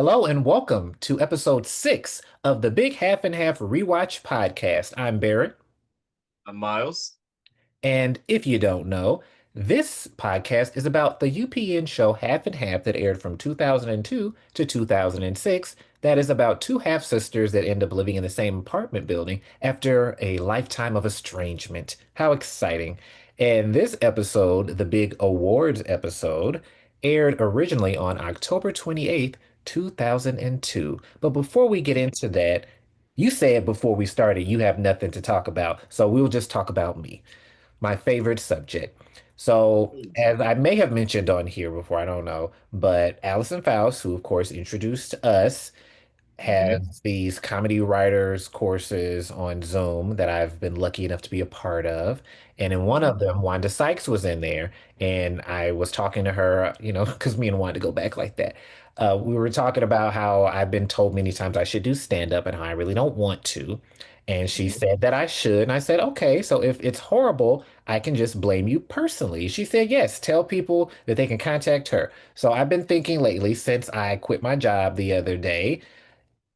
Hello and welcome to episode 6 of the Big Half and Half Rewatch podcast. I'm Barrett. I'm Miles. And if you don't know, this podcast is about the UPN show Half and Half that aired from 2002 to 2006. That is about two half sisters that end up living in the same apartment building after a lifetime of estrangement. How exciting! And this episode, the big awards episode, aired originally on October 28th, 2002. But before we get into that, you said before we started you have nothing to talk about, so we'll just talk about me, my favorite subject. So, as I may have mentioned on here before, I don't know, but Allison Faust, who of course introduced us, Mm-hmm. has these comedy writers courses on Zoom that I've been lucky enough to be a part of. And in one hmm of them, Wanda Sykes was in there, and I was talking to her, because me and Wanda go back like that. We were talking about how I've been told many times I should do stand up and how I really don't want to. And she hmm said that I should. And I said, okay, so if it's horrible, I can just blame you personally. She said, yes, tell people that they can contact her. So I've been thinking lately, since I quit my job the other day,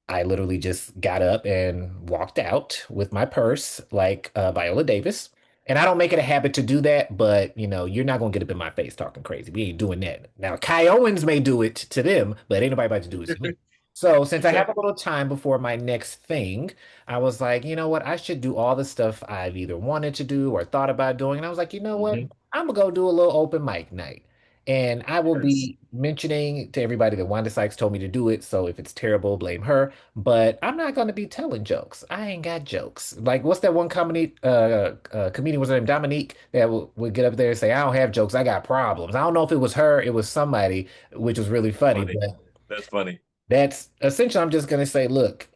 I literally just got up and walked out with my purse like Viola Davis. And I don't make it a habit to do that, but you're not gonna get up in my face talking crazy. We ain't doing that. Now, Kai Owens may do it to them, but ain't nobody about to do it to me. So since I have a Exactly. little time before my next thing, I was like, you know what? I should do all the stuff I've either wanted to do or thought about doing. And I was like, you know what? hmm I'm gonna go do a little open mic night. And I will Yes. be mentioning to everybody that Wanda Sykes told me to do it. So if it's terrible, blame her. But I'm not going to be telling jokes. I ain't got jokes. Like, what's that one comedian was her name? Dominique that would get up there and say, I don't have jokes. I got problems. I don't know if it was her, it was somebody, which was really funny. Funny. But That's funny. that's essentially, I'm just going to say, look,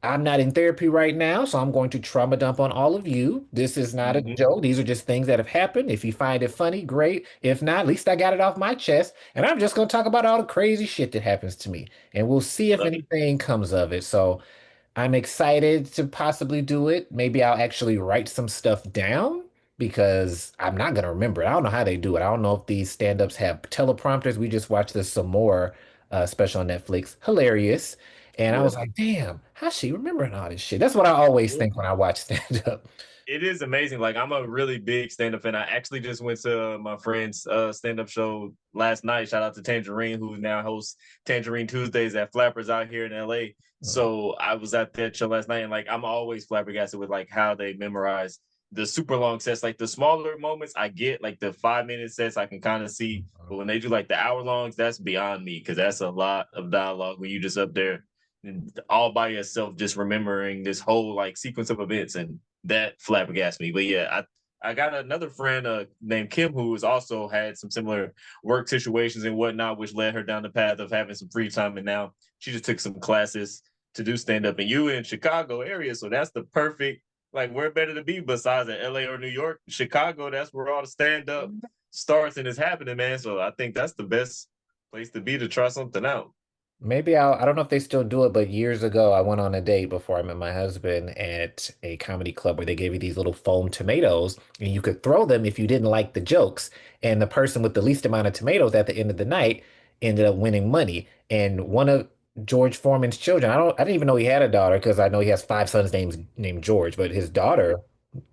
I'm not in therapy right now, so I'm going to trauma dump on all of you. This is not a hmm joke. These are just things that have happened. If you find it funny, great. If not, at least I got it off my chest. And I'm just going to talk about all the crazy shit that happens to me. And we'll see if Love it. anything comes of it. So I'm excited to possibly do it. Maybe I'll actually write some stuff down because I'm not going to remember it. I don't know how they do it. I don't know if these stand-ups have teleprompters. We just watched this some more special on Netflix. Hilarious. And I Yeah. was like, damn, how's she remembering all this shit? That's what I always think when I watch stand-up. It is amazing. Like I'm a really big stand-up fan. I actually just went to my friend's stand-up show last night. Shout out to Tangerine, who now hosts Tangerine Tuesdays at Flappers out here in LA. So I was at that show last night, and like I'm always flabbergasted with like how they memorize the super long sets. Like the smaller moments, I get like the 5 minute sets, I can kind of see, but when they do like the hour longs, that's beyond me because that's a lot of dialogue when you just up there and all by yourself, just remembering this whole like sequence of events and that flabbergasted me. But yeah, I got another friend named Kim who has also had some similar work situations and whatnot, which led her down the path of having some free time. And now she just took some classes to do stand up. And you in Chicago area, so that's the perfect like where better to be besides in LA or New York, Chicago. That's where all the stand up starts and is happening, man. So I think that's the best place to be to try something out. Maybe I don't know if they still do it, but years ago I went on a date before I met my husband at a comedy club where they gave you these little foam tomatoes and you could throw them if you didn't like the jokes. And the person with the least amount of tomatoes at the end of the night ended up winning money. And one of George Foreman's children, I didn't even know he had a daughter because I know he has five sons named George, but his daughter,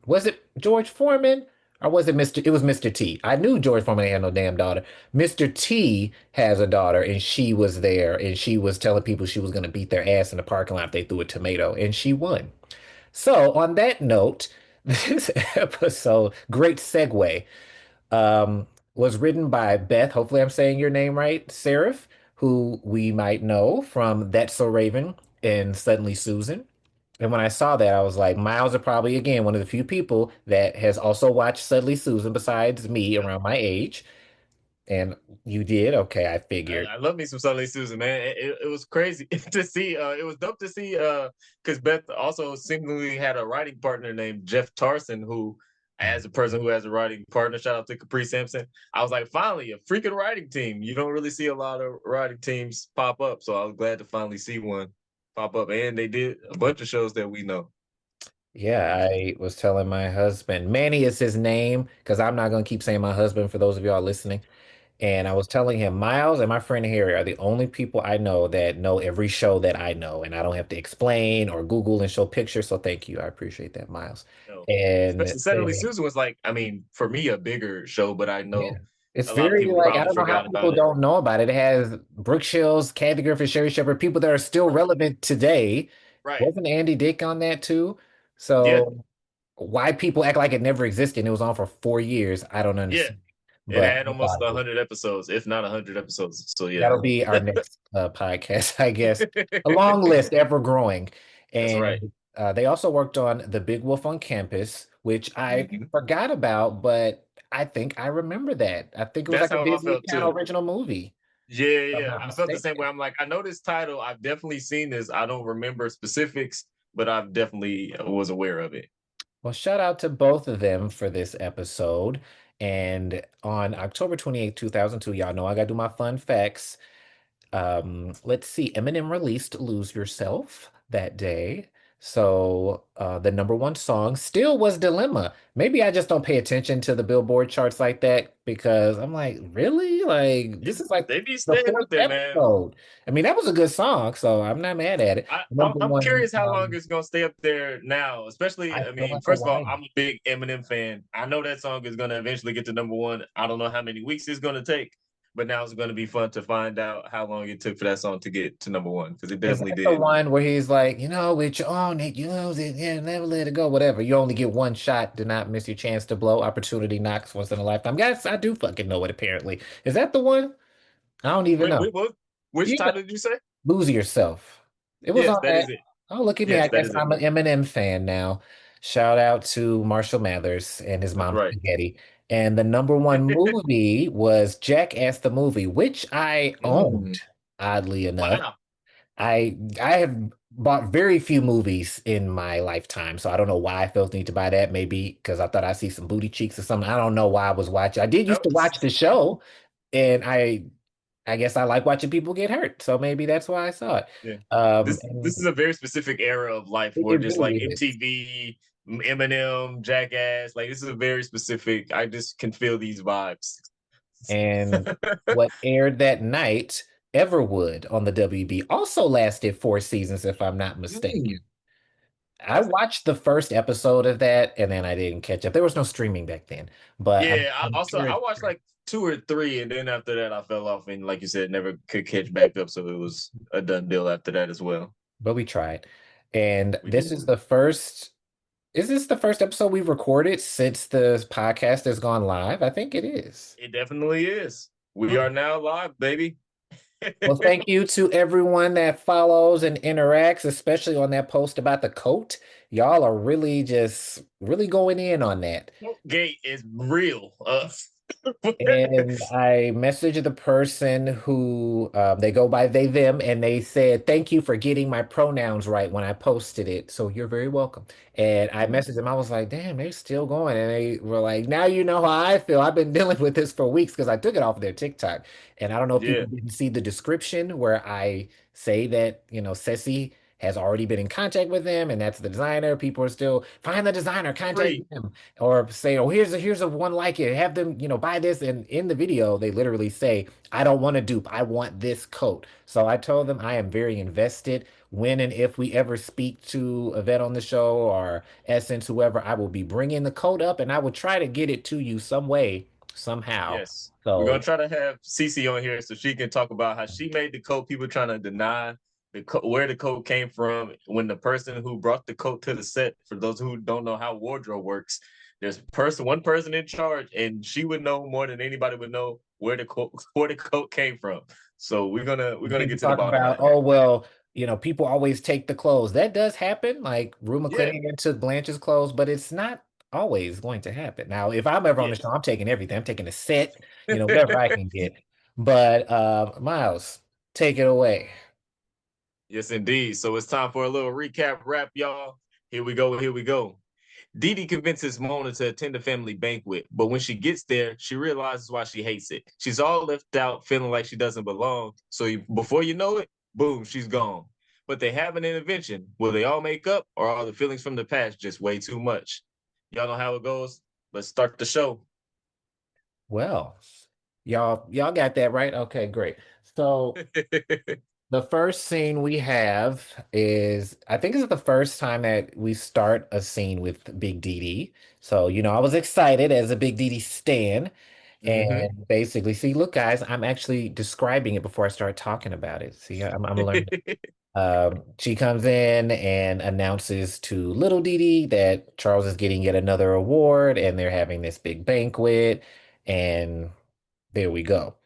was it George Foreman? Or was it Mr. It was Mr. T. I knew George Foreman had no damn daughter. Mr. T has a daughter, and she was there, and she was telling people she was going to beat their ass in the parking lot if they threw a tomato, and she won. So, on that note, this episode, great segue, was written by Beth. Hopefully, I'm saying your name right, Seraph, who we might know from That's So Raven and Suddenly Susan. And when I saw that, I was like, Miles are probably, again, one of the few people that has also watched Suddenly Susan besides me around my age. And you did? Okay, I figured. I love me some Sunday Susan, man. It was crazy to see. It was dope to see because Beth also seemingly had a writing partner named Jeff Tarson, who, as a person who has a writing partner, shout out to Capri Sampson. I was like, finally, a freaking writing team. You don't really see a lot of writing teams pop up, so I was glad to finally see one pop up. And they did a bunch of shows that we know. Yeah, I was telling my husband, Manny is his name, because I'm not going to keep saying my husband for those of y'all listening. And I was telling him, Miles and my friend Harry are the only people I know that know every show that I know, and I don't have to explain or Google and show pictures. So thank you. I appreciate that, Miles. No, And especially Saturday Susan was like, I mean, for me, a bigger show, but I yeah, know it's a lot of very people like I probably don't know how forgot people about it. don't know about it. It has Brooke Shields, Kathy Griffin, Sherry Shepherd, people that are still Right. relevant today. Right. Wasn't Andy Dick on that too? Yeah. So why people act like it never existed and it was on for 4 years, I don't Yeah. understand. It But had I thought almost it was 100 episodes, if not 100 episodes. So yeah. that'll be our next podcast, I guess. A long list, ever growing. That's right. And they also worked on The Big Wolf on Campus, which I Mhm. forgot about, but I think I remember that. I think it was That's like a how I Disney felt Channel too. original movie, Yeah, if I'm yeah. not I felt the same mistaken. way. I'm like, I know this title. I've definitely seen this. I don't remember specifics, but I've definitely was aware of it. Well, shout out to both of them for this episode. And on October 28th, 2002, y'all know I got to do my fun facts. Let's see. Eminem released Lose Yourself that day. So the number one song still was Dilemma. Maybe I just don't pay attention to the Billboard charts like that because I'm like, really? Like, They, this is like they be the staying fourth up there, man. episode. I mean, that was a good song, so I'm not mad at it. I, I'm, Number I'm one, curious how long it's gonna stay up there now. Especially, I I feel mean, like a first of all, while. I'm a big Eminem fan. I know that song is gonna eventually get to number one. I don't know how many weeks it's gonna take, but now it's gonna be fun to find out how long it took for that song to get to number one because it Is definitely that the did. one where he's like, with your own it, you lose it, yeah, never let it go, whatever. You only get one shot, do not miss your chance to blow. Opportunity knocks once in a lifetime. Guys, I do fucking know it, apparently. Is that the one? I don't even Wait, know. wait, what? Which You know, title did you say? lose yourself. It was Yes, on that that. is it. Oh, look at me. Yes, I that guess is it. I'm an Eminem fan now. Shout out to Marshall Mathers and his That's mom right. Spaghetti. And the number one movie was Jackass the movie, which I owned, Mm, oddly enough. wow. I have bought very few movies in my lifetime, so I don't know why I felt the need to buy that. Maybe because I thought I see some booty cheeks or something. I don't know why I was watching. I did used That to watch was- the show, and I guess I like watching people get hurt, so maybe that's why I saw it. yeah. This And is a very specific era of life where it just really like is. MTV, Eminem, Jackass, like this is a very specific. I just can feel these vibes. And what aired that night, Everwood on the WB, also lasted 4 seasons, if I'm not mistaken. Mm. I watched the first episode of that and then I didn't catch up. There was no streaming back then, but Yeah, I'm I curious. watched like two or three, and then after that, I fell off, and like you said, never could catch back up. So it was a done deal after that as well. But we tried. And We did. is this the first episode we've recorded since the podcast has gone live? I think it is. It definitely is. We Oh. are now live, baby. Well, thank you to everyone that follows and interacts, especially on that post about the coat. Y'all are really just really going in on that. Gate is real. And I messaged the person who they go by they, them, and they said, thank you for getting my pronouns right when I posted it. So you're very welcome. And I Mm, messaged them. I was like, damn, they're still going. And they were like, now you know how I feel. I've been dealing with this for weeks because I took it off of their TikTok. And I don't know if yeah, people didn't see the description where I say that, Ceci has already been in contact with them and that's the designer. People are still, find the designer, contact free. them or say, oh, here's a one like it. Have them, buy this. And in the video, they literally say, I don't want to dupe. I want this coat. So I told them I am very invested. When and if we ever speak to Yvette on the show or Essence, whoever, I will be bringing the coat up and I will try to get it to you some way, somehow. Yes. We're gonna So try to have Cece on here so she can talk about how she made the coat. People trying to deny where the coat came from. When the person who brought the coat to the set, for those who don't know how wardrobe works, there's one person in charge, and she would know more than anybody would know where the coat came from. So we're gonna people get to the talk bottom of about, that. oh, well, people always take the clothes. That does happen. Like Rue Yeah. McClanahan took Blanche's clothes, but it's not always going to happen. Now, if I'm ever on the show, Yes. I'm taking everything. I'm taking a set, whatever I can get. But Miles, take it away. Yes, indeed. So it's time for a little recap wrap, y'all. Here we go. Here we go. Dee Dee convinces Mona to attend the family banquet, but when she gets there, she realizes why she hates it. She's all left out, feeling like she doesn't belong. So before you know it, boom, she's gone. But they have an intervention. Will they all make up, or are the feelings from the past just way too much? Y'all know how it goes. Let's start the show. Well. Y'all got that right? Okay, great. So the first scene we have is, I think it's the first time that we start a scene with Big Dee Dee. So, I was excited as a Big Dee Dee stan. Hmm. And basically, see, look, guys, I'm actually describing it before I start talking about it. See, I'm learning. She comes in and announces to little Dee Dee that Charles is getting yet another award, and they're having this big banquet. And there we go.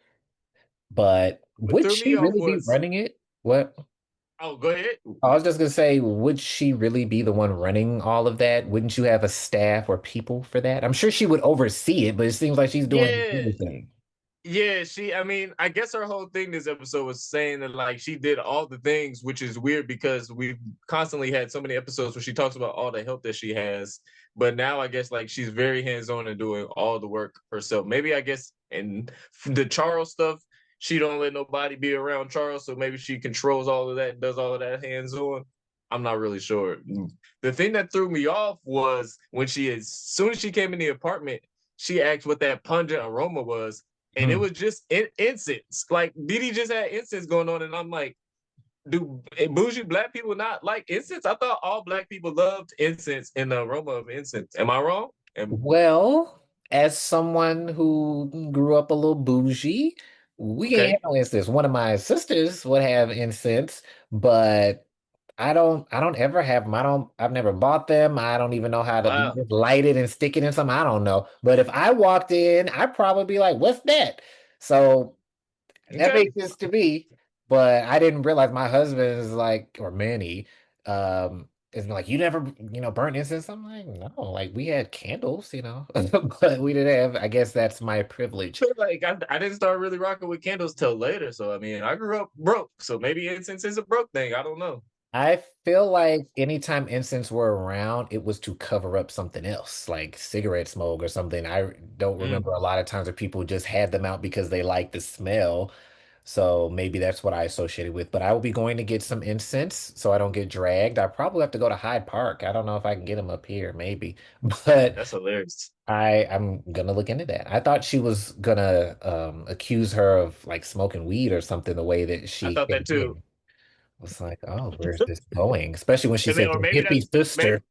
But What would threw she me off really be was, running it? What? oh, go ahead. I was just gonna say, would she really be the one running all of that? Wouldn't you have a staff or people for that? I'm sure she would oversee it, but it seems like she's doing Yeah, everything. yeah, I mean, I guess her whole thing this episode was saying that like she did all the things, which is weird because we've constantly had so many episodes where she talks about all the help that she has. But now I guess like she's very hands-on and doing all the work herself. Maybe I guess in the Charles stuff, she don't let nobody be around Charles, so maybe she controls all of that, does all of that hands-on. I'm not really sure. The thing that threw me off was when as soon as she came in the apartment, she asked what that pungent aroma was, and it Hmm. was just incense. Like Dee Dee just had incense going on, and I'm like, do bougie black people not like incense? I thought all black people loved incense and the aroma of incense. Am I wrong? Well, as someone who grew up a little bougie, we ain't Okay. have no incense. One of my sisters would have incense, but I don't ever have them. I've never bought them. I don't even know how to do Wow. just light it and stick it in something. I don't know. But if I walked in, I'd probably be like, what's that? So that Okay. makes sense to me, but I didn't realize my husband is like, or Manny, is like, you never, burnt incense. I'm like, no, like we had candles, but we didn't have. I guess that's my privilege. Like I didn't start really rocking with candles till later. So I mean, I grew up broke. So maybe incense is a broke thing. I don't know. I feel like anytime incense were around, it was to cover up something else, like cigarette smoke or something. I don't remember Mm, a lot of times where people just had them out because they like the smell. So maybe that's what I associated with. But I will be going to get some incense so I don't get dragged. I probably have to go to Hyde Park. I don't know if I can get them up here, maybe. But that's hilarious. I'm gonna look into that. I thought she was gonna accuse her of like smoking weed or something the way that I she thought came that too. in. I was like, oh, where's this going? Especially when she And then, said or the maybe hippie that's sister.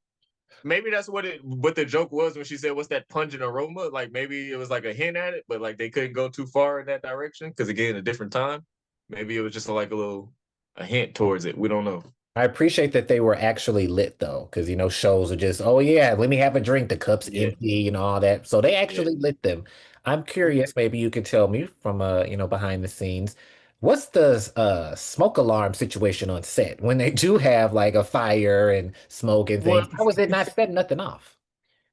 maybe that's what the joke was when she said what's that pungent aroma, like maybe it was like a hint at it, but like they couldn't go too far in that direction because again a different time, maybe it was just like a hint towards it, we don't know. I appreciate that they were actually lit though, because shows are just, oh yeah, let me have a drink, the cup's Yeah, empty, all that. So they yeah. actually lit them. I'm curious, maybe you could tell me from behind the scenes, what's the smoke alarm situation on set when they do have like a fire and smoke and things? Well, How was it not setting nothing off?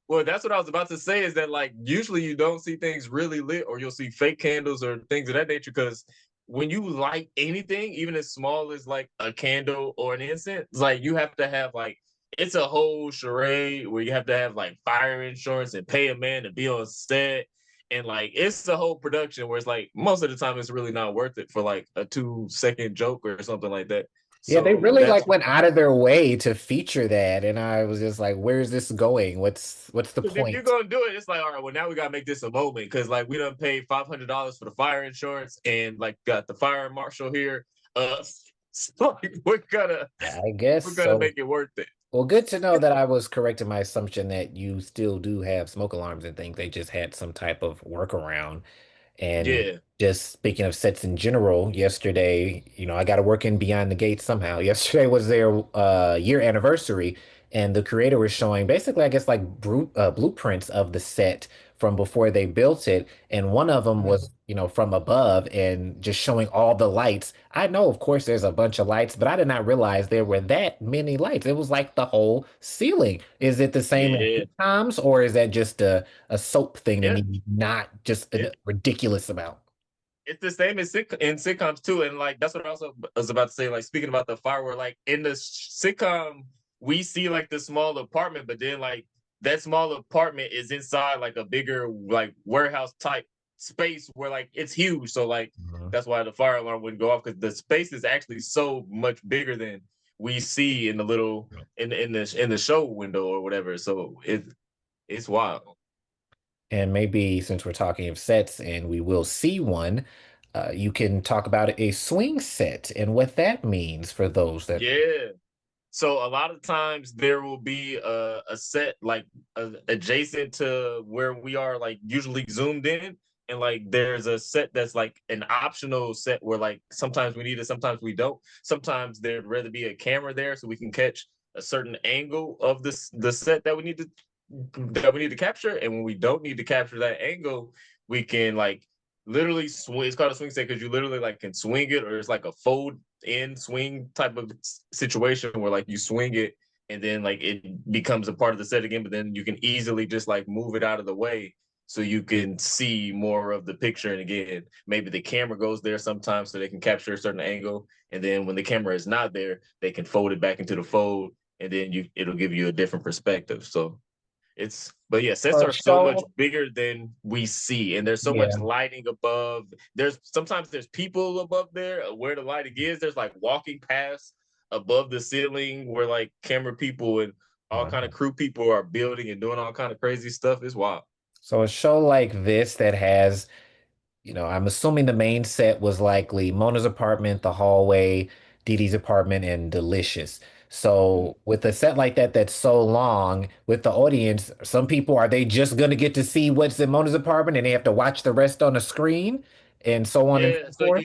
well, that's what I was about to say is that like usually you don't see things really lit or you'll see fake candles or things of that nature because when you light anything, even as small as like a candle or an incense, like you have to have like it's a whole charade where you have to have like fire insurance and pay a man to be on set. And like it's the whole production where it's like most of the time it's really not worth it for like a 2 second joke or something like that. Yeah, they So really that's like went out of their way to feature that, and I was just like, "Where's this going? What's the because if you're point?" gonna do it, it's like, all right, well now we gotta make this a moment because like we done paid $500 for the fire insurance and like got the fire marshal here. So like, I guess we're gonna so. make it worth it. Well, good to know that I was correct in my assumption that you still do have smoke alarms and things. They just had some type of workaround. And Yeah. just speaking of sets in general, yesterday, I got to work in Beyond the Gates somehow. Yesterday was their year anniversary, and the creator was showing basically, I guess, like blueprints of the set from before they built it. And one of them Mhm. was, from above and just showing all the lights. I know, of course, there's a bunch of lights, but I did not realize there were that many lights. It was like the whole ceiling. Is it the same in Yeah. sitcoms, or is that just a soap thing that Yeah. needs not just a It, ridiculous amount? it's the same as in sitcoms too, and like that's what I also was about to say. Like speaking about the firework, like in the sitcom, we see like the small apartment, but then like that small apartment is inside like a bigger like warehouse type space where like it's huge. So like Mhm. that's why the fire alarm wouldn't go off because the space is actually so much bigger than we see in the little in the show window or whatever. So it's wild. And maybe since we're talking of sets and we will see one, you can talk about a swing set and what that means for those that Yeah. So a lot of times there will be a set like adjacent to where we are, like usually zoomed in, and like there's a set that's like an optional set where like sometimes we need it, sometimes we don't. Sometimes there'd rather be a camera there so we can catch a certain angle of the set that we need to capture, and when we don't need to capture that angle, we can like literally swing. It's called a swing set because you literally like can swing it, or it's like a fold in swing type of situation where like you swing it and then like it becomes a part of the set again, but then you can easily just like move it out of the way so you can see more of the picture. And again, maybe the camera goes there sometimes so they can capture a certain angle, and then when the camera is not there, they can fold it back into the fold, and then it'll give you a different perspective. So but yeah, sets for a are so much show. bigger than we see, and there's so much Yeah. lighting above. There's people above there where the lighting is. There's like walking paths above the ceiling where like camera people and all kind of Wow. crew people are building and doing all kind of crazy stuff. It's wild. So a show like this that has, I'm assuming the main set was likely Mona's apartment, the hallway, Dee Dee's apartment, and Delicious. Mhm. So with a set like that that's so long with the audience, some people are they just gonna get to see what's in Mona's apartment and they have to watch the rest on the screen and so on and Yeah, so so forth?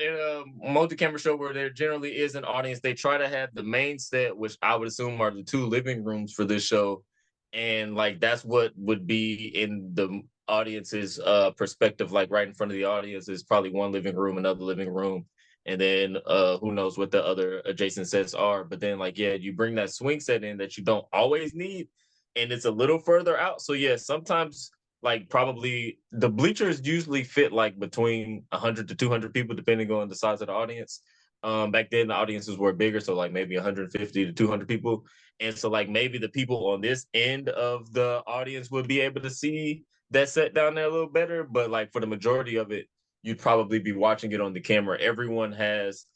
in a multi-camera show where there generally is an audience, they try to have the main set, which I would assume are the two living rooms for this show, and like that's what would be in the audience's perspective. Like right in front of the audience is probably one living room, another living room, and then who knows what the other adjacent sets are. But then like yeah, you bring that swing set in that you don't always need, and it's a little further out. So yeah, sometimes like probably the bleachers usually fit like between 100 to 200 people depending on the size of the audience. Back then the audiences were bigger, so like maybe 150 to 200 people, and so like maybe the people on this end of the audience would be able to see that set down there a little better, but like for the majority of it you'd probably be watching it on the camera. Everyone has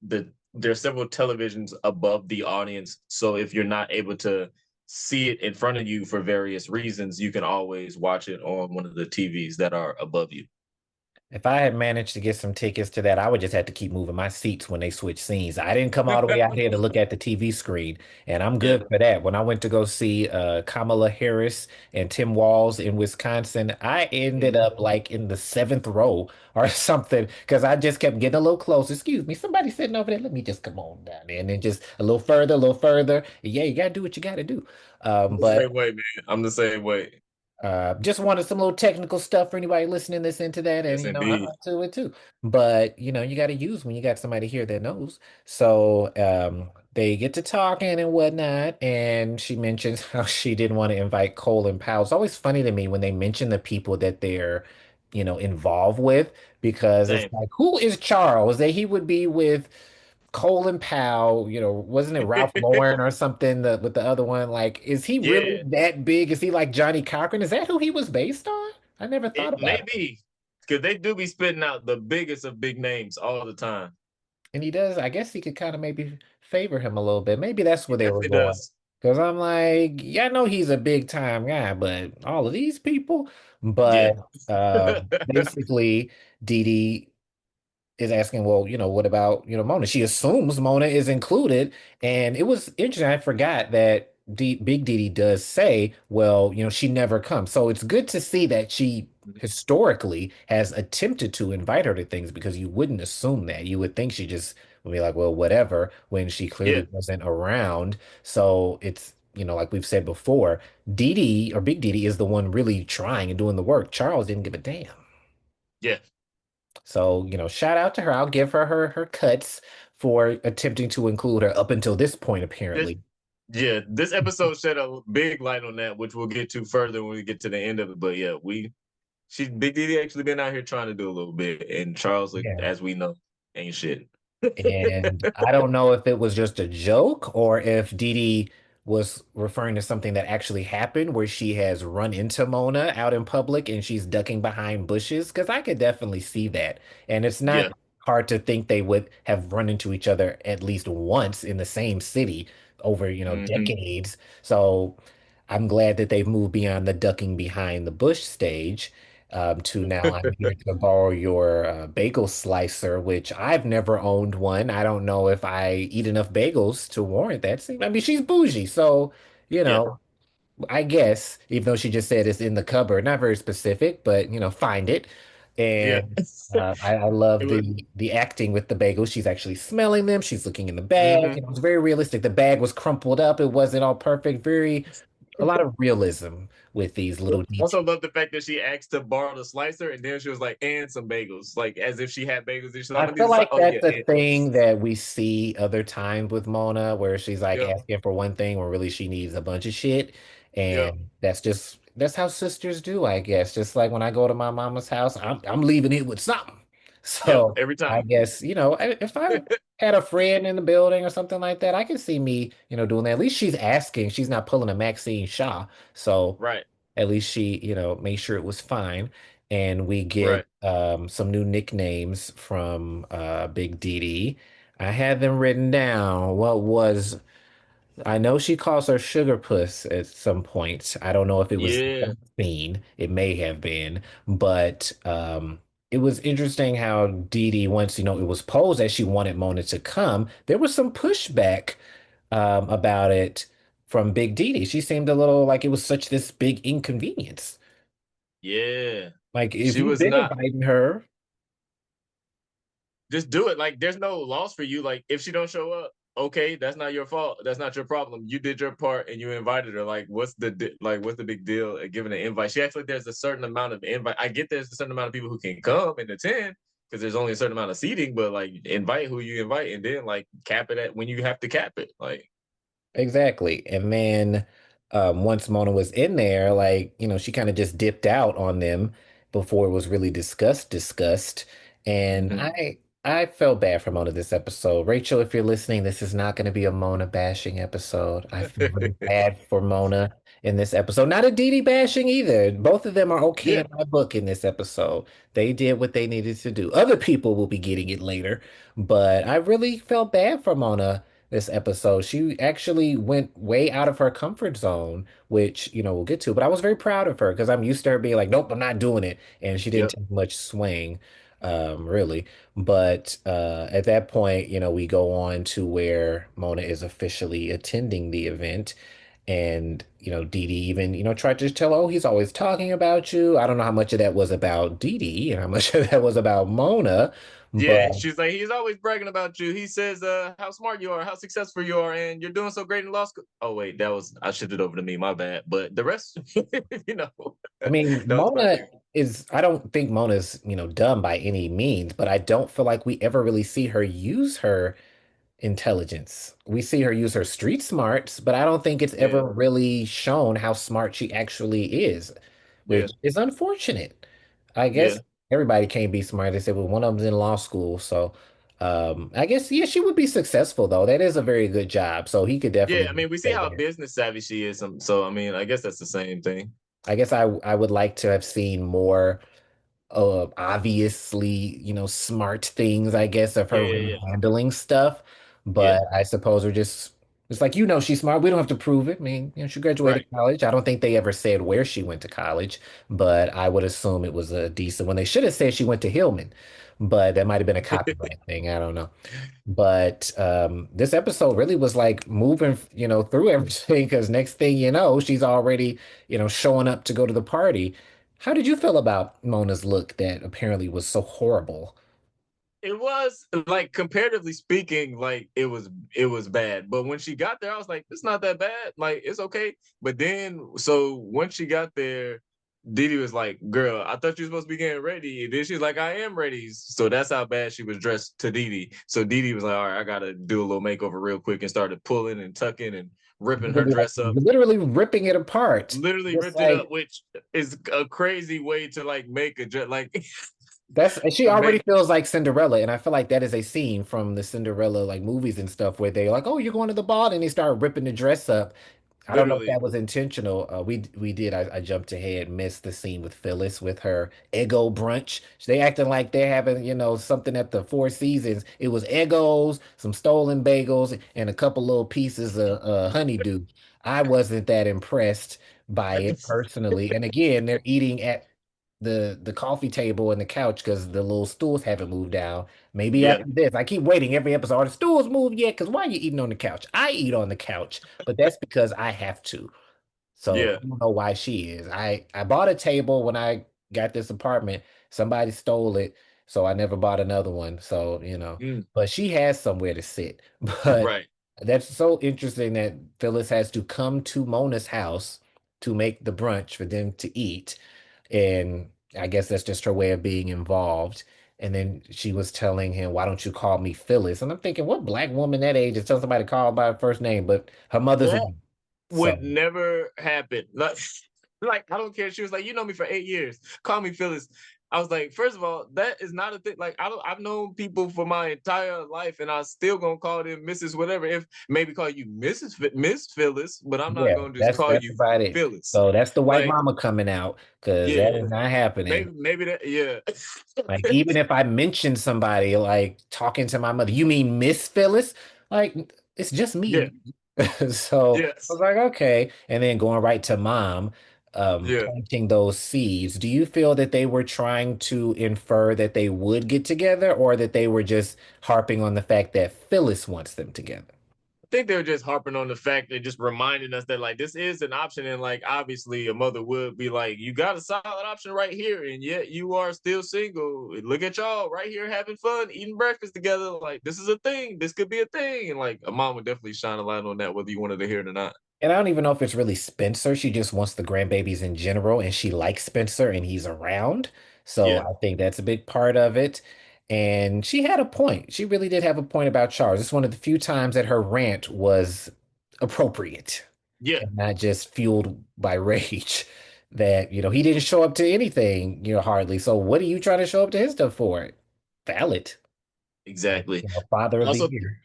there's several televisions above the audience, so if you're not able to see it in front of you for various reasons, you can always watch it on one of the TVs that are above you. If I had managed to get some tickets to that, I would just have to keep moving my seats when they switch scenes. I didn't come all the way out here to look at the TV screen, and I'm Yeah. good for that. When I went to go see Kamala Harris and Tim Walz in Wisconsin, I ended Mhm. up like in the seventh row or something because I just kept getting a little closer. Excuse me, somebody sitting over there. Let me just come on down there, and then just a little further, a little further. Yeah, you gotta do what you gotta do. I'm the But same way, man. I'm the same way. just wanted some little technical stuff for anybody listening this into that, and Yes, I'm indeed. into it too. But you got to use when you got somebody here that knows. So they get to talking and whatnot, and she mentions how she didn't want to invite Cole and Powell. It's always funny to me when they mention the people that they're, involved with, because it's Same. like, who is Charles? That he would be with Colin Powell, wasn't it Ralph Lauren or something with the other one? Like, is he really Yeah, that big? Is he like Johnny Cochran? Is that who he was based on? I never thought it about may it. be because they do be spitting out the biggest of big names all the time. And he does, I guess he could kind of maybe favor him a little bit. Maybe that's He where they were definitely going. does. Because I'm like, yeah, I know he's a big time guy, but all of these people. Yeah. But basically, Dee Dee is asking, well, what about, Mona? She assumes Mona is included. And it was interesting. I forgot that Big Diddy does say, well, she never comes. So it's good to see that she historically has attempted to invite her to things because you wouldn't assume that. You would think she just would be like, well, whatever, when she Yeah. clearly wasn't around. So it's, like we've said before, Didi or Big Diddy is the one really trying and doing the work. Charles didn't give a damn. Yeah. So, shout out to her. I'll give her cuts for attempting to include her up until this point, This, apparently. yeah. This episode shed a big light on that, which we'll get to further when we get to the end of it. But yeah, she's Big Diddy actually been out here trying to do a little bit, and Charles, like, Yeah. as we know, ain't shit. And I don't know if it was just a joke or if Dee Dee was referring to something that actually happened where she has run into Mona out in public and she's ducking behind bushes, because I could definitely see that. And it's Yeah. not hard to think they would have run into each other at least once in the same city over, Hmm. decades. So I'm glad that they've moved beyond the ducking behind the bush stage to now I'm here to borrow your bagel slicer, which I've never owned one. I don't know if I eat enough bagels to warrant that. I mean, she's bougie, so you Yeah, know, I guess, even though she just said it's in the cupboard, not very specific, but find it. yeah. And I love It was. the acting with the bagels. She's actually smelling them. She's looking in the bag. Hmm. It was very realistic. The bag was crumpled up. It wasn't all perfect. Very a lot of realism with these little details. Also love the fact that she asked to borrow the slicer, and then she was like, "And some bagels," like as if she had bagels. And she's like, "I'm I gonna need feel the slicer." like Oh yeah, that's a and thing that we see other times with Mona, where she's like yep, asking for one thing when really she needs a bunch of shit. yep, And that's how sisters do, I guess. Just like when I go to my mama's house, I'm leaving it with something. yep. So Every I time. guess, if I had a friend in the building or something like that, I can see me, doing that. At least she's asking. She's not pulling a Maxine Shaw. So Right, at least she, made sure it was fine. And we get right. some new nicknames from Big Dee Dee. I had them written down. I know she calls her Sugar Puss at some point. I don't know if it was Yeah, that scene. It may have been, but it was interesting how Dee Dee, once, it was posed that she wanted Mona to come, there was some pushback about it from Big Dee Dee. She seemed a little like it was such this big inconvenience. yeah. Like, if She you've was been not. inviting her, Just do it. Like there's no loss for you. Like if she don't show up, okay, that's not your fault. That's not your problem. You did your part and you invited her. Like what's the big deal at giving an invite? She acts like there's a certain amount of invite. I get there's a certain amount of people who can come and attend because there's only a certain amount of seating, but like invite who you invite and then like cap it at when you have to cap it. Like exactly. And then once Mona was in there, like, she kind of just dipped out on them before it was really discussed. And mhm. I felt bad for Mona this episode. Rachel, if you're listening, this is not going to be a Mona bashing episode. I feel really bad for Mona in this episode. Not a Dee Dee bashing either. Both of them are okay Yeah. in my book in this episode. They did what they needed to do. Other people will be getting it later, but I really felt bad for Mona this episode. She actually went way out of her comfort zone, which, we'll get to, but I was very proud of her because I'm used to her being like, nope, I'm not doing it. And she didn't Yep. take much swing, really. But at that point, we go on to where Mona is officially attending the event. And, Dee Dee even, tried to tell, oh, he's always talking about you. I don't know how much of that was about Dee Dee and how much of that was about Mona, Yeah, but she's like, he's always bragging about you. He says, how smart you are, how successful you are, and you're doing so great in law school. Oh, wait, I shifted over to me, my bad. But the rest, you know, I that mean, was Mona funny. I don't think Mona's, dumb by any means, but I don't feel like we ever really see her use her intelligence. We see her use her street smarts, but I don't think it's Yeah, ever really shown how smart she actually is, yeah, which is unfortunate. I yeah. guess everybody can't be smart. They said, well, one of them's in law school, so I guess yeah, she would be successful though. That is a very good job, so he could Yeah, I definitely mean, we see stay how there. business savvy she is. So, I mean, I guess that's the same thing. I guess I would like to have seen more obviously, smart things, I guess, of Yeah, her yeah, really yeah. handling stuff. Yeah, But I suppose we're just, it's like, she's smart. We don't have to prove it. I mean, she graduated right. college. I don't think they ever said where she went to college, but I would assume it was a decent one. They should have said she went to Hillman, but that might have been a copyright thing. I don't know. But this episode really was like moving, through everything because next thing you know, she's already, showing up to go to the party. How did you feel about Mona's look that apparently was so horrible? It was like comparatively speaking, like it was bad. But when she got there, I was like, it's not that bad. Like it's okay. But then so once she got there, Didi was like, girl, I thought you were supposed to be getting ready. And then she's like, I am ready. So that's how bad she was dressed to Didi. So Didi was like, all right, I gotta do a little makeover real quick and started pulling and tucking and ripping her Literally, like, dress up. literally ripping it apart. Literally Just ripped it up, like which is a crazy way to like make a dress like and she already make feels like Cinderella, and I feel like that is a scene from the Cinderella like movies and stuff where they're like, "Oh, you're going to the ball," and they start ripping the dress up. I don't know if that Literally. was intentional. We did. I jumped ahead, missed the scene with Phyllis with her Eggo brunch. They acting like they're having, something at the Four Seasons. It was Eggos, some stolen bagels, and a couple little pieces of honeydew. I wasn't that impressed by it personally. And again, they're eating at the coffee table and the couch because the little stools haven't moved down. Maybe Yeah. after this, I keep waiting every episode. Are the stools moved yet? Because why are you eating on the couch? I eat on the couch, but that's because I have to. So Yeah. I don't know why she is. I bought a table when I got this apartment. Somebody stole it, so I never bought another one. So, Mm, but she has somewhere to sit. But right. that's so interesting that Phyllis has to come to Mona's house to make the brunch for them to eat. And I guess that's just her way of being involved. And then she was telling him, "Why don't you call me Phyllis?" And I'm thinking, what black woman that age is telling somebody to call by her first name? But her mother's That name. would So never happen. Like I don't care. She was like, you know me for 8 years. Call me Phyllis. I was like, first of all, that is not a thing. Like I've known people for my entire life, and I still gonna call them Mrs. Whatever. If maybe call you Miss Phyllis, but I'm not yeah, gonna just call that's you about it. Phyllis. So that's the white Like mama coming out because that yeah, is not happening. maybe that yeah. Like even if I mention somebody like talking to my mother, you mean Miss Phyllis? Like it's just Yeah, me. So I yes, was like, okay. And then going right to mom, yeah. planting those seeds. Do you feel that they were trying to infer that they would get together or that they were just harping on the fact that Phyllis wants them together? Think they were just harping on the fact and just reminding us that like this is an option, and like obviously a mother would be like, you got a solid option right here, and yet you are still single. Look at y'all right here having fun, eating breakfast together. Like this is a thing. This could be a thing, and like a mom would definitely shine a light on that, whether you wanted to hear it or not. And I don't even know if it's really Spencer. She just wants the grandbabies in general, and she likes Spencer and he's around. So Yeah, I think that's a big part of it. And she had a point. She really did have a point about Charles. It's one of the few times that her rant was appropriate yeah, and not just fueled by rage. That, he didn't show up to anything, hardly. So what are you trying to show up to his stuff for? Valid. Like, exactly. father of the Also, year.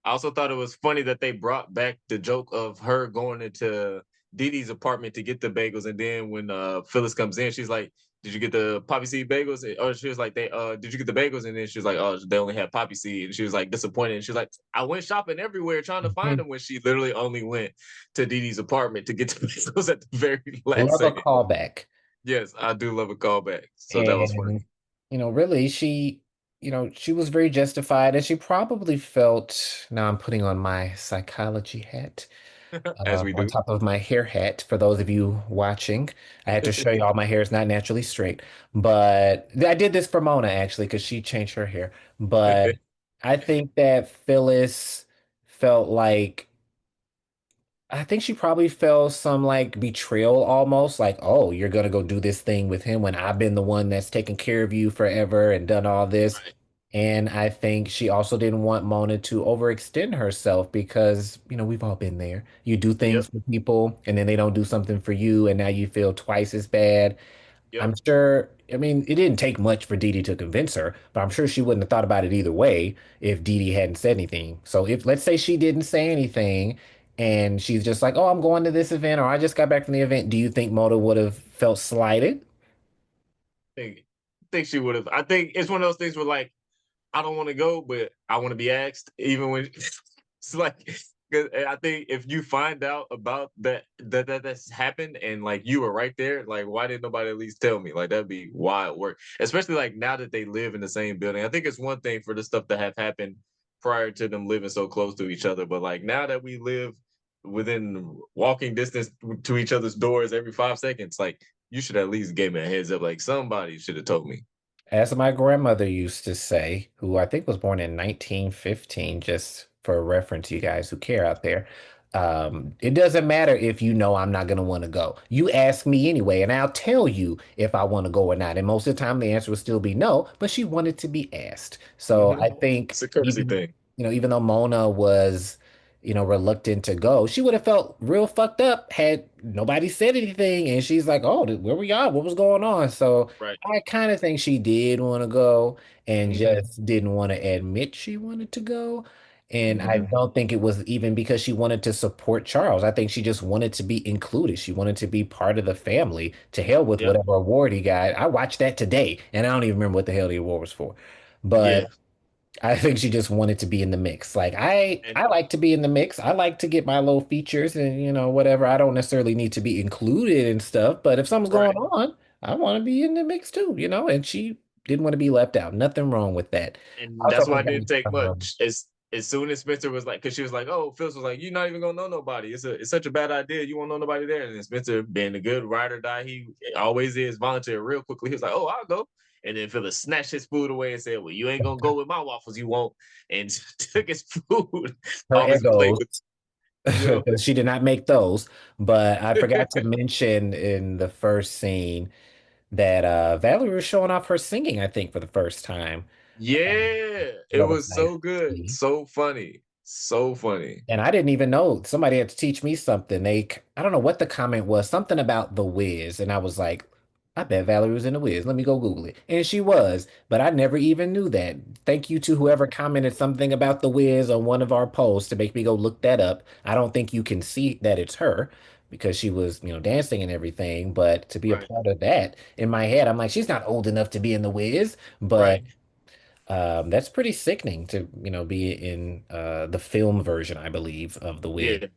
I also thought it was funny that they brought back the joke of her going into Dee Dee's apartment to get the bagels, and then when Phyllis comes in, she's like, "Did you get the poppy seed bagels?" Or she was like, "They did you get the bagels?" And then she was like, "Oh, they only had poppy seed," and she was like disappointed. And she was like, "I went shopping everywhere trying to find them," when she literally only went to Dee Dee's apartment to get the bagels at the very last Love a second. callback. Yes, I do love a callback, so that was funny. And, really, she was very justified and she probably felt, now I'm putting on my psychology hat, As we on do. top of my hair hat. For those of you watching, I had to show you all my hair is not naturally straight, but I did this for Mona actually because she changed her hair. But I think that Phyllis felt like I think she probably felt some like betrayal almost, like, oh, you're gonna go do this thing with him when I've been the one that's taken care of you forever and done all this. Right. And I think she also didn't want Mona to overextend herself because, we've all been there. You do Yep. things for people and then they don't do something for you, and now you feel twice as bad. Yep. I'm sure, I mean, it didn't take much for Dee Dee to convince her, but I'm sure she wouldn't have thought about it either way if Dee Dee hadn't said anything. So if, let's say she didn't say anything and she's just like, oh, I'm going to this event or I just got back from the event, do you think Moda would have felt slighted? Think she would have. I think it's one of those things where like I don't want to go, but I want to be asked, even when it's like. Cause I think if you find out about that's happened and like you were right there, like why didn't nobody at least tell me? Like that'd be wild work, especially like now that they live in the same building. I think it's one thing for the stuff that have happened prior to them living so close to each other, but like now that we live within walking distance to each other's doors every 5 seconds, like you should at least give me a heads up. Like somebody should have told me. As my grandmother used to say, who I think was born in 1915, just for reference, you guys who care out there, it doesn't matter if you know I'm not going to want to go. You ask me anyway, and I'll tell you if I want to go or not. And most of the time, the answer will still be no, but she wanted to be asked. So I think It's a courtesy even, thing. even though Mona was, reluctant to go, she would have felt real fucked up had nobody said anything. And she's like, oh, where we are? What was going on? So, Right. I kind of think she did want to go and Mm-hmm. just didn't want to admit she wanted to go. And I Hmm. don't think it was even because she wanted to support Charles. I think she just wanted to be included. She wanted to be part of the family. To hell with Yep. whatever award he got. I watched that today, and I don't even remember what the hell the award was for. But Yeah. I think she just wanted to be in the mix. Like And I like to be in the mix. I like to get my little features and whatever. I don't necessarily need to be included and stuff, but if something's going right. on, I want to be in the mix too. And she didn't want to be left out. Nothing wrong with that. I And also that's why it forgot didn't take much. As soon as Spencer was like, because she was like, "Oh, Phyllis was like, you're not even gonna know nobody. It's such a bad idea. You won't know nobody there." And then Spencer, being the good ride or die he always is, volunteered real quickly. He was like, "Oh, I'll go." And then Phyllis snatched his food away and said, "Well, you ain't gonna go with my waffles, you won't." And took his food her off his plate egos with you. because she did not make those. But I forgot to mention in the first scene that Valerie was showing off her singing, I think, for the first time. Yeah, it That was was nice so to good, see. so funny, so funny. And I didn't even know. Somebody had to teach me something. I don't know what the comment was, something about the Wiz. And I was like, I bet Valerie was in the Wiz. Let me go Google it. And she was, but I never even knew that. Thank you to whoever commented something about the Wiz on one of our posts to make me go look that up. I don't think you can see that it's her because she was, dancing and everything. But to be a Right, part of that, in my head, I'm like, she's not old enough to be in the Wiz. But right. that's pretty sickening to, be in the film version, I believe, of The Wiz. Yeah,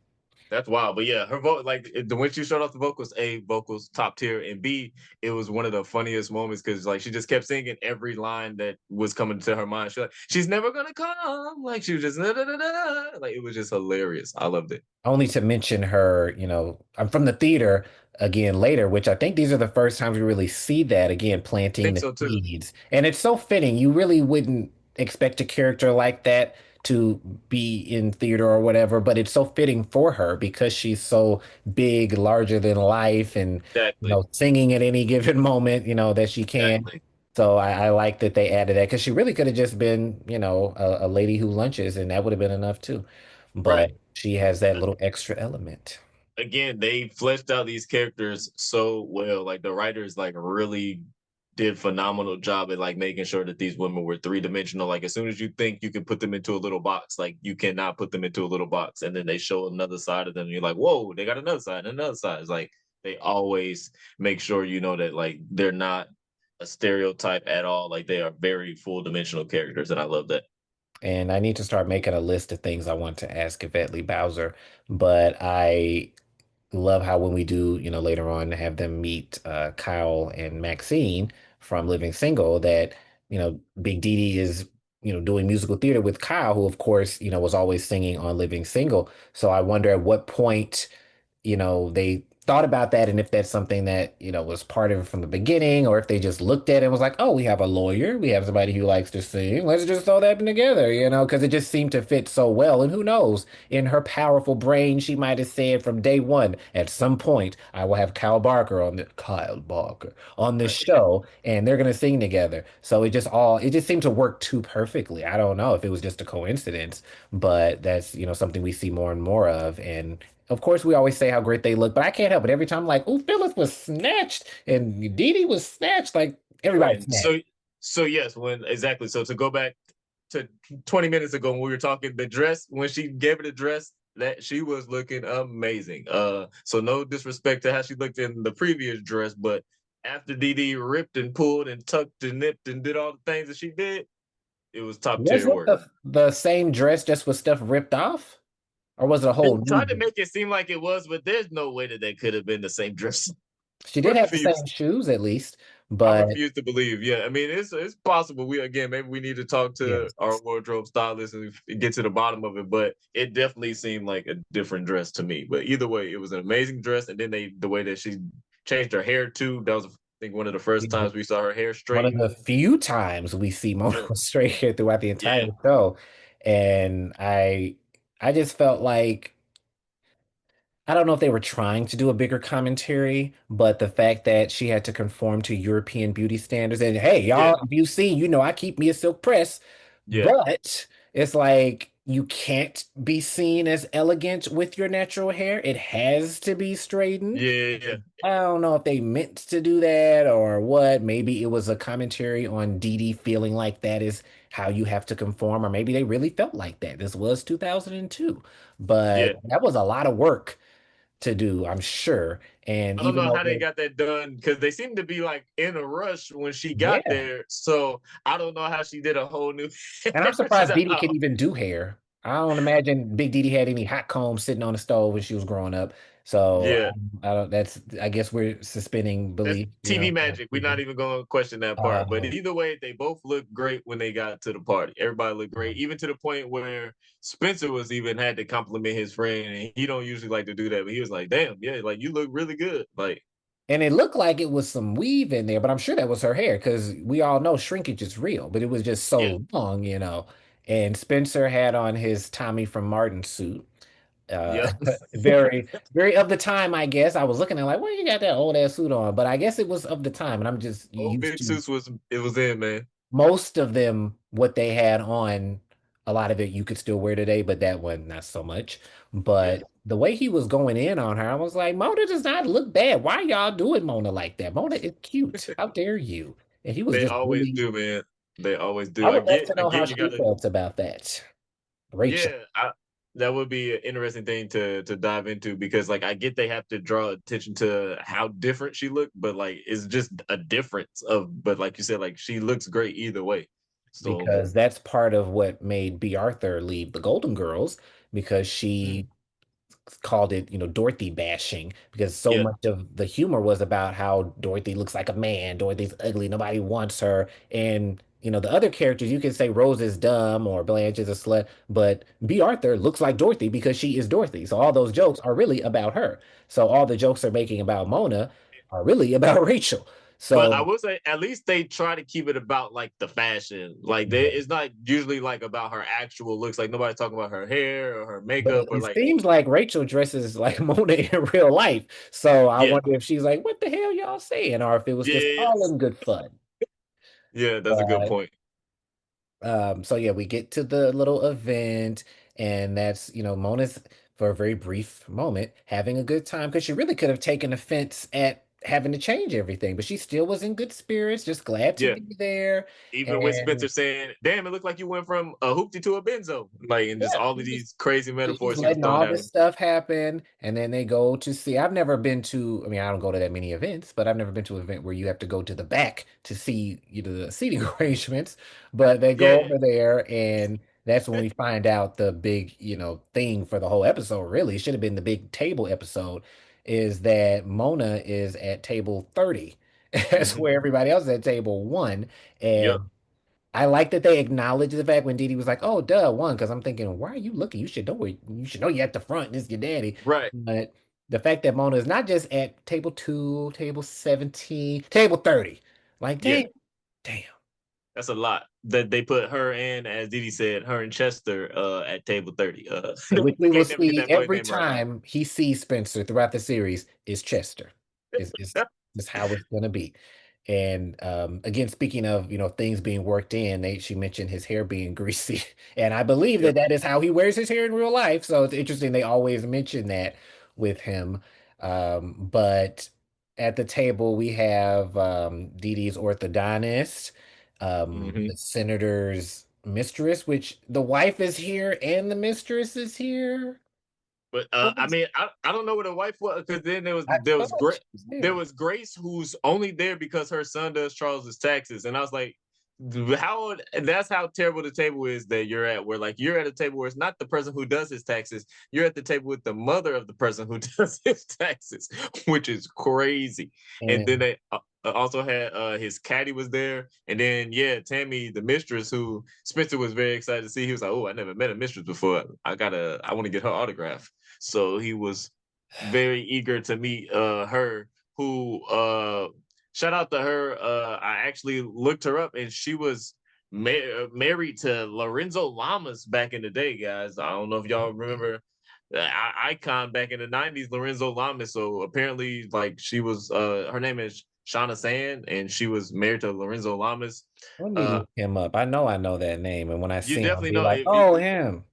that's wild. But yeah, her vote, like the when she showed off the vocals, A, vocals top tier, and B, it was one of the funniest moments because like she just kept singing every line that was coming to her mind. She's never gonna come. Like she was just da, da, da, da. Like it was just hilarious. I loved it. Only to mention her, I'm from the theater again later, which I think these are the first times we really see that again, I planting think the so too. seeds. And it's so fitting. You really wouldn't expect a character like that to be in theater or whatever, but it's so fitting for her because she's so big, larger than life, and Exactly. singing at any given moment, that she can. Exactly. So I like that they added that because she really could have just been, a lady who lunches, and that would have been enough too. But Right. she has that little extra element. Again, they fleshed out these characters so well. Like the writers like really did phenomenal job at like making sure that these women were three-dimensional. Like as soon as you think you can put them into a little box, like you cannot put them into a little box. And then they show another side of them. And you're like, whoa, they got another side, and another side. It's like they always make sure you know that like they're not a stereotype at all. Like they are very full dimensional characters, and I love that. And I need to start making a list of things I want to ask Yvette Lee Bowser. But I love how when we do, later on have them meet Kyle and Maxine from Living Single, that, Big Dee Dee is, doing musical theater with Kyle, who of course, was always singing on Living Single. So I wonder at what point they thought about that and if that's something that, was part of it from the beginning, or if they just looked at it and was like, oh, we have a lawyer, we have somebody who likes to sing, let's just throw that together, because it just seemed to fit so well. And who knows, in her powerful brain, she might have said from day one, at some point, I will have Kyle Barker on this Right. show, and they're gonna sing together. So it just seemed to work too perfectly. I don't know if it was just a coincidence, but that's, something we see more and more of. And of course, we always say how great they look, but I can't help it. Every time I'm like, oh, Phyllis was snatched and Dee Dee was snatched, like everybody Right. snatched. So yes, when exactly. So to go back to 20 minutes ago when we were talking the dress, when she gave it a dress, that she was looking amazing. So no disrespect to how she looked in the previous dress, but after Dee Dee ripped and pulled and tucked and nipped and did all the things that she did, it was top Was tier it work. the same dress just with stuff ripped off? Or was it a They whole new tried to dress? make it seem like it was, but there's no way that they could have been the same dress. She did have the Refuse. same shoes at least, I but refuse to believe. Yeah, I mean, it's possible. We again, maybe we need to talk to yes. our wardrobe stylist and get to the bottom of it. But it definitely seemed like a different dress to me. But either way, it was an amazing dress. And then the way that she changed her hair too. That was, I think, one of the first times we saw her hair One of straightened. the few times we see Yeah, Mono straight hair throughout the entire yeah, show. And I just felt like I don't know if they were trying to do a bigger commentary, but the fact that she had to conform to European beauty standards, and hey, yeah, y'all, if you see, I keep me a silk press, yeah. but it's like you can't be seen as elegant with your natural hair. It has to be straightened. Yeah, yeah, I don't know if they meant to do that or what. Maybe it was a commentary on Dee Dee feeling like that is how you have to conform, or maybe they really felt like that. This was 2002, yeah. but that was a lot of work to do, I'm sure. And I don't even know though how they they're, got that done because they seemed to be like in a rush when she got yeah. there. So I don't know how she did a whole new And I'm surprised Dee Dee could hairstyle. even do hair. I don't imagine Big Dee Dee had any hot combs sitting on the stove when she was growing up. So Yeah, I don't, that's, I guess we're suspending that's belief, TV magic. We're not even going to question that part. But Um, either way, they both looked great when they got to the party. Everybody looked great, even to the point where Spencer was even had to compliment his friend, and he don't usually like to do that, but he was like, "Damn, yeah, like you look really good." Like, and it looked like it was some weave in there, but I'm sure that was her hair because we all know shrinkage is real, but it was just yeah, so long, you know. And Spencer had on his Tommy from Martin suit. Uh, yep. very, very of the time, I guess. I was looking at like, well, you got that old ass suit on, but I guess it was of the time, and I'm just Old used big to suits was it was in, man. most of them, what they had on, a lot of it you could still wear today, but that one not so much. Yeah, But the way he was going in on her, I was like, Mona does not look bad. Why y'all doing Mona like that? Mona is cute. How dare you? And he was they just always really, do, man. They always I do. would love to I know how get you she gotta felt about that. Rachel. yeah, that would be an interesting thing to dive into because like I get they have to draw attention to how different she looked, but like it's just a difference of but like you said, like she looks great either way. So Because that's part of what made B. Arthur leave the Golden Girls because she called it, Dorothy bashing because so yeah, much of the humor was about how Dorothy looks like a man, Dorothy's ugly, nobody wants her. And, the other characters, you can say Rose is dumb or Blanche is a slut, but B. Arthur looks like Dorothy because she is Dorothy. So all those jokes are really about her. So all the jokes they're making about Mona are really about Rachel. but I So, will say at least they try to keep it about like the fashion. Like they yeah. it's not usually like about her actual looks. Like nobody's talking about her hair or her But makeup it, or it like seems like Rachel dresses like Mona in real life. So I yeah, wonder if she's like, what the hell y'all saying? Or if it was just yeah, all in good fun. yeah. That's a good But point. so yeah, we get to the little event, and that's, Mona's for a very brief moment having a good time because she really could have taken offense at having to change everything, but she still was in good spirits, just glad to Yeah. be there. Even with Spencer And saying, "Damn, it looked like you went from a hoopty to a benzo," like, and just yeah, all of these crazy she's metaphors he was letting throwing all at this him. stuff happen, and then they go to see. I've never been to, I mean, I don't go to that many events, but I've never been to an event where you have to go to the back to see, the seating arrangements. But they go Yeah, over there, and that's when we find out the big, thing for the whole episode. Really, it should have been the big table episode, is that Mona is at table 30. That's hmm where everybody else is at table one, yep, and I like that they acknowledge the fact when Dee Dee was like, "Oh, duh, one," because I'm thinking, "Why are you looking? You should know it. You should know you're at the front. This is your daddy." right. But the fact that Mona is not just at table 2, table 17, table 30, like, Yeah, damn, damn. that's a lot that they put her in, as Didi said, her and Chester at table 30. Which we will Can't never get see that boy every name right. time he sees Spencer throughout the series is Chester. Is how it's gonna be. And again, speaking of things being worked in, she mentioned his hair being greasy, and I believe Yep. that is how he wears his hair in real life. So it's interesting they always mention that with him. But at the table we have Dee Dee's orthodontist, hmm the senator's mistress, which the wife is here and the mistress is here. But What I was mean, I don't know what a wife was because then I thought she was There there. was Grace who's only there because her son does Charles's taxes, and I was like, how that's how terrible the table is that you're at. Where like you're at a table where it's not the person who does his taxes, you're at the table with the mother of the person who does his taxes, which is crazy. And then And they also had his caddy was there, and then yeah, Tammy, the mistress, who Spencer was very excited to see. He was like, "Oh, I never met a mistress before. I want to get her autograph." So he was very eager to meet her who shout out to her. I actually looked her up and she was married to Lorenzo Lamas back in the day, guys. I don't know if y'all remember the icon back in the 90s, Lorenzo Lamas. So apparently, like she was her name is Shauna Sand and she was married to Lorenzo Lamas. let me Uh look him up. I know that name, and when I you see him, I'll definitely be know like, if you "Oh, him."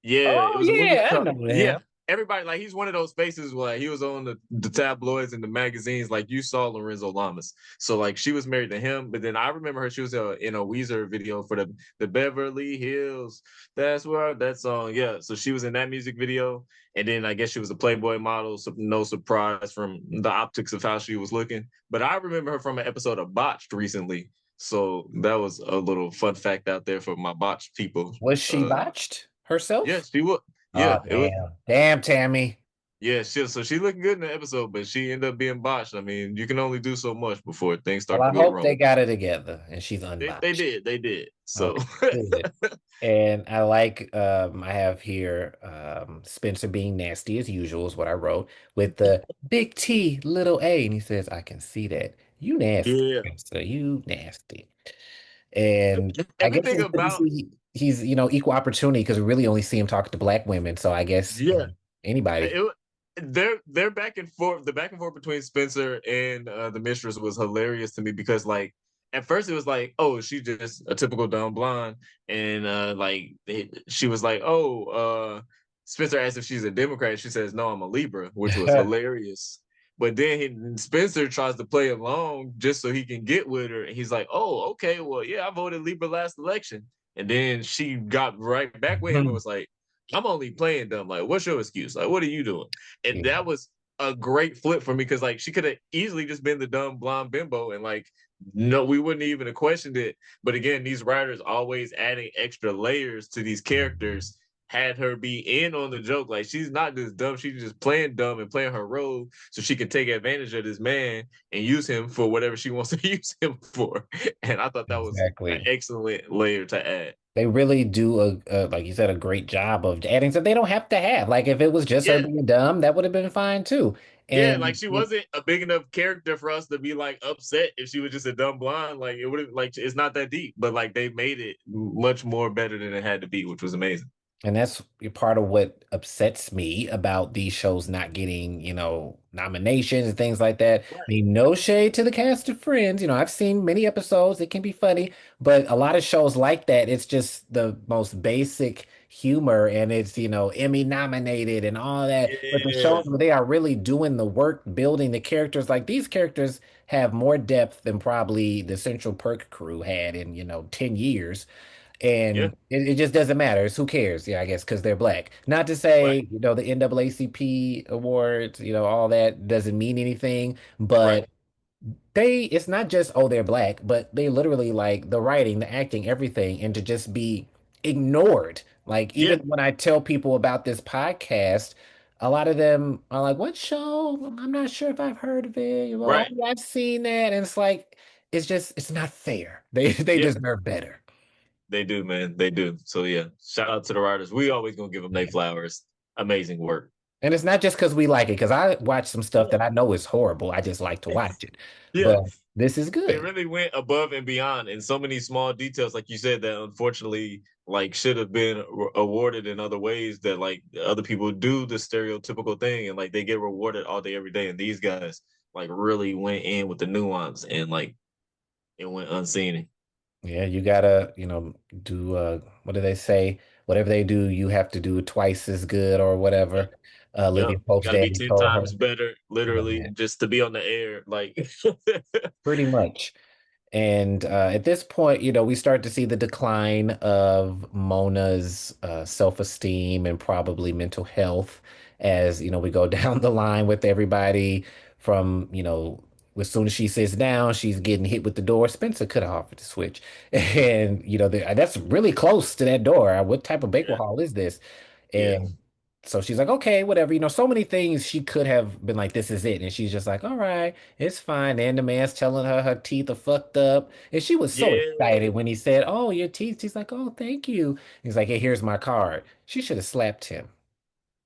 Yeah, it Oh was a movie yeah, I called know yeah. him. Everybody like he's one of those faces where like, he was on the tabloids and the magazines. Like you saw Lorenzo Lamas, so like she was married to him. But then I remember her; she was in a Weezer video for the Beverly Hills. That's where that song. Yeah, so she was in that music video, and then I guess she was a Playboy model. So no surprise from the optics of how she was looking. But I remember her from an episode of Botched recently. So that was a little fun fact out there for my Botched people. Was she botched Yeah, herself? she was. Oh Yeah, it was. damn, damn Tammy. Yeah, she looked good in the episode, but she ended up being botched. I mean, you can only do so much before things Well, start to I go hope wrong. they got it together and she's They unbotched. did, they did. So Okay, good. And I like I have here Spencer being nasty as usual is what I wrote with the big T, little A. And he says, I can see that. You nasty, yeah, Spencer. You nasty. And I guess everything it's good to about see he's, equal opportunity because we really only see him talking to black women. So I guess yeah, anybody. it, their back and forth, the back and forth between Spencer and the mistress was hilarious to me because like at first it was like, oh, she's just a typical dumb blonde, and she was like, oh, Spencer asked if she's a Democrat. She says, no, I'm a Libra, which was hilarious. But then Spencer tries to play along just so he can get with her, and he's like, oh, okay, well, yeah, I voted Libra last election, and then she got right back with him and was like, I'm only playing dumb. Like, what's your excuse? Like, what are you doing? And Yeah. that was a great flip for me because like she could have easily just been the dumb blonde bimbo and like no, we wouldn't even have questioned it. But again, these writers always adding extra layers to these characters had her be in on the joke. Like she's not just dumb, she's just playing dumb and playing her role so she can take advantage of this man and use him for whatever she wants to use him for. And I thought that was an Exactly. excellent layer to add. They really do like you said, a great job of adding stuff they don't have to have. Like if it was just her Yeah, being dumb, that would have been fine too. yeah, like And she wasn't a big enough character for us to be like upset if she was just a dumb blonde. Like it would have like it's not that deep, but like they made it much more better than it had to be, which was amazing. And that's part of what upsets me about these shows not getting, nominations and things like that. I Right. mean, no shade to the cast of Friends. I've seen many episodes. It can be funny, but a lot of shows like that, it's just the most basic humor and it's, Emmy nominated and all that. But the Yeah. shows where they are really doing the work, building the characters, like these characters have more depth than probably the Central Perk crew had in, 10 years. Yeah. And it just doesn't matter. It's who cares? Yeah, I guess because they're black. Not to Right. say, the NAACP awards, all that doesn't mean anything, Right. but it's not just, oh, they're black, but they literally like the writing, the acting, everything, and to just be ignored. Like, Yeah. even when I tell people about this podcast, a lot of them are like, what show? I'm not sure if I've heard of it. Oh, Right. yeah, I've seen that. And it's like, it's not fair. They Yeah. deserve better. They do, man. They do. So yeah, shout out to the writers. We always gonna give them their Yeah. flowers. Amazing work. And it's not just because we like it, because I watch some stuff that I know is horrible. I just like to watch it. Yeah. But this is They good. really went above and beyond in so many small details, like you said, that unfortunately like should have been awarded in other ways that like other people do the stereotypical thing and like they get rewarded all day every day. And these guys like really went in with the nuance and like it went unseen. Yeah, you gotta, do what do they say? Whatever they do, you have to do it twice as good or Yep. whatever. Yep. Olivia Pope's Got to be daddy 10 told times her. better, literally, Yeah, just to be on the air. Like, pretty much. And at this point, we start to see the decline of Mona's self-esteem and probably mental health as, we go down the line with everybody from, as soon as she sits down, she's getting hit with the door. Spencer could have offered to switch. And, that's really close to that door. What type of banquet yeah. hall is this? Yeah. And so she's like, okay, whatever. So many things she could have been like, this is it. And she's just like, all right, it's fine. And the man's telling her her teeth are fucked up. And she was so Yeah. excited when he said, oh, your teeth. She's like, oh, thank you. He's like, hey, here's my card. She should have slapped him.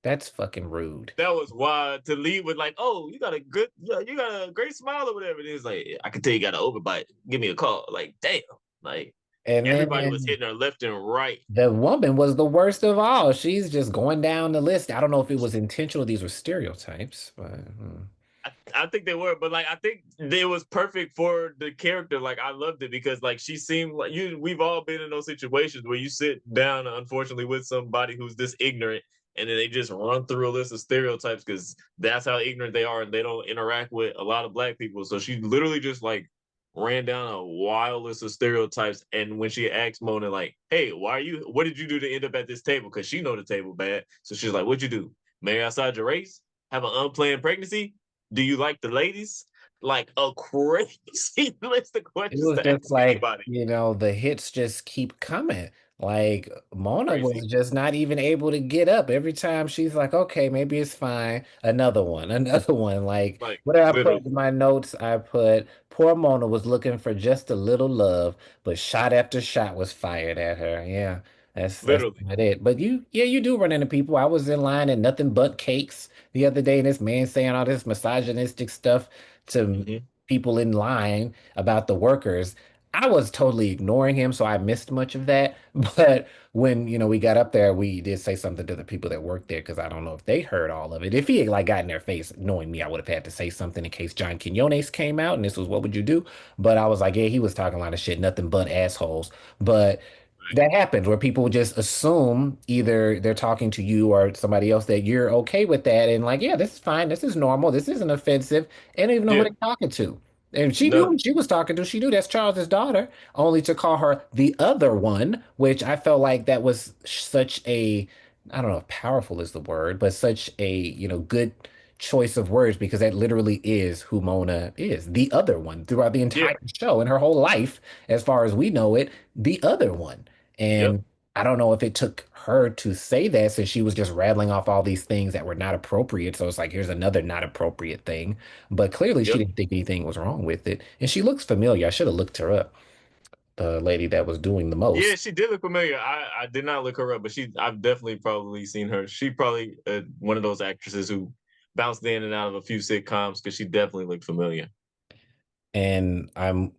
That's fucking rude. That was wild to lead with like, oh, you got a good, yeah, you got a great smile or whatever. It is like, I can tell you got an overbite. Give me a call. Like, damn. Like, And everybody was then hitting her left and right. the woman was the worst of all. She's just going down the list. I don't know if it was intentional. These were stereotypes, but I think they were, but like I think it was perfect for the character. Like I loved it because like she seemed like you. We've all been in those situations where you sit down, unfortunately, with somebody who's this ignorant, and then they just run through a list of stereotypes because that's how ignorant they are, and they don't interact with a lot of black people. So she literally just like ran down a wild list of stereotypes. And when she asked Mona, like, "Hey, why are you? What did you do to end up at this table?" Because she know the table bad, so she's like, "What'd you do? Marry outside your race? Have an unplanned pregnancy? Do you like the ladies?" Like a crazy list of It questions was to just ask like, anybody. the hits just keep coming. Like Mona was Crazy. just not even able to get up. Every time she's like, okay, maybe it's fine. Another one, another one. Like, Like what did I put literally. in my notes? I put poor Mona was looking for just a little love, but shot after shot was fired at her. Yeah, that's Literally. not it. But yeah, you do run into people. I was in line and nothing but cakes the other day, and this man saying all this misogynistic stuff to Mm-hmm. people in line about the workers. I was totally ignoring him, so I missed much of that. But when, we got up there, we did say something to the people that worked there because I don't know if they heard all of it. If he had like got in their face, knowing me, I would have had to say something in case John Quinones came out and this was what would you do? But I was like, yeah, he was talking a lot of shit, nothing but assholes. But Right. that happens where people just assume either they're talking to you or somebody else that you're okay with that and like, yeah, this is fine, this is normal, this isn't offensive. They don't even know who Yeah. they're talking to. And she knew None. who she was talking to. She knew that's Charles's daughter, only to call her the other one, which I felt like that was such a, I don't know if powerful is the word, but such a, good choice of words because that literally is who Mona is, the other one throughout the Yeah. entire show and her whole life, as far as we know it, the other one. Yep. And I don't know if it took her to say that since she was just rattling off all these things that were not appropriate. So it's like, here's another not appropriate thing. But clearly she Yep. didn't think anything was wrong with it. And she looks familiar. I should have looked her up, the lady that was doing the Yeah, most. she did look familiar. I did not look her up, but I've definitely probably seen her. She probably one of those actresses who bounced in and out of a few sitcoms because she definitely looked familiar. And I'm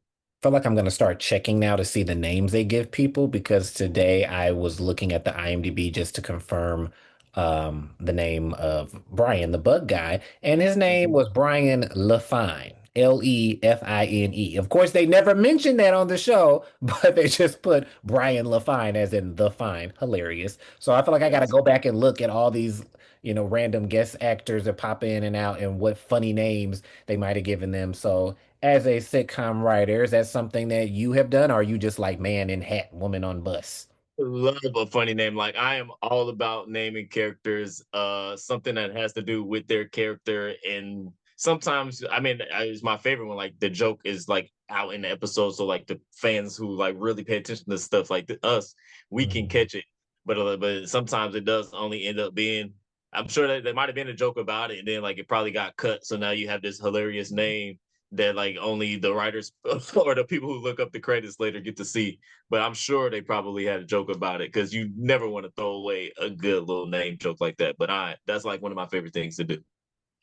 feel like I'm gonna start checking now to see the names they give people because today I was looking at the IMDb just to confirm the name of Brian, the bug guy, and his name Mm-hmm. was Brian Lefine. Lefine. Of course, they never mentioned that on the show, but they just put Brian Lefine as in the fine. Hilarious. So I feel like I got to Yes. go back and look at all these, random guest actors that pop in and out and what funny names they might have given them. So as a sitcom writer, is that something that you have done, or are you just like man in hat, woman on bus? Love a funny name. Like I am all about naming characters, something that has to do with their character. And sometimes, I mean, it's my favorite one. Like the joke is like out in the episode, so like the fans who like really pay attention to stuff like us, we can Mhm. catch it. But sometimes it does only end up being. I'm sure that there might have been a joke about it, and then like it probably got cut. So now you have this hilarious name that like only the writers or the people who look up the credits later get to see, but I'm sure they probably had a joke about it because you never want to throw away a good little name joke like that. But that's like one of my favorite things to do.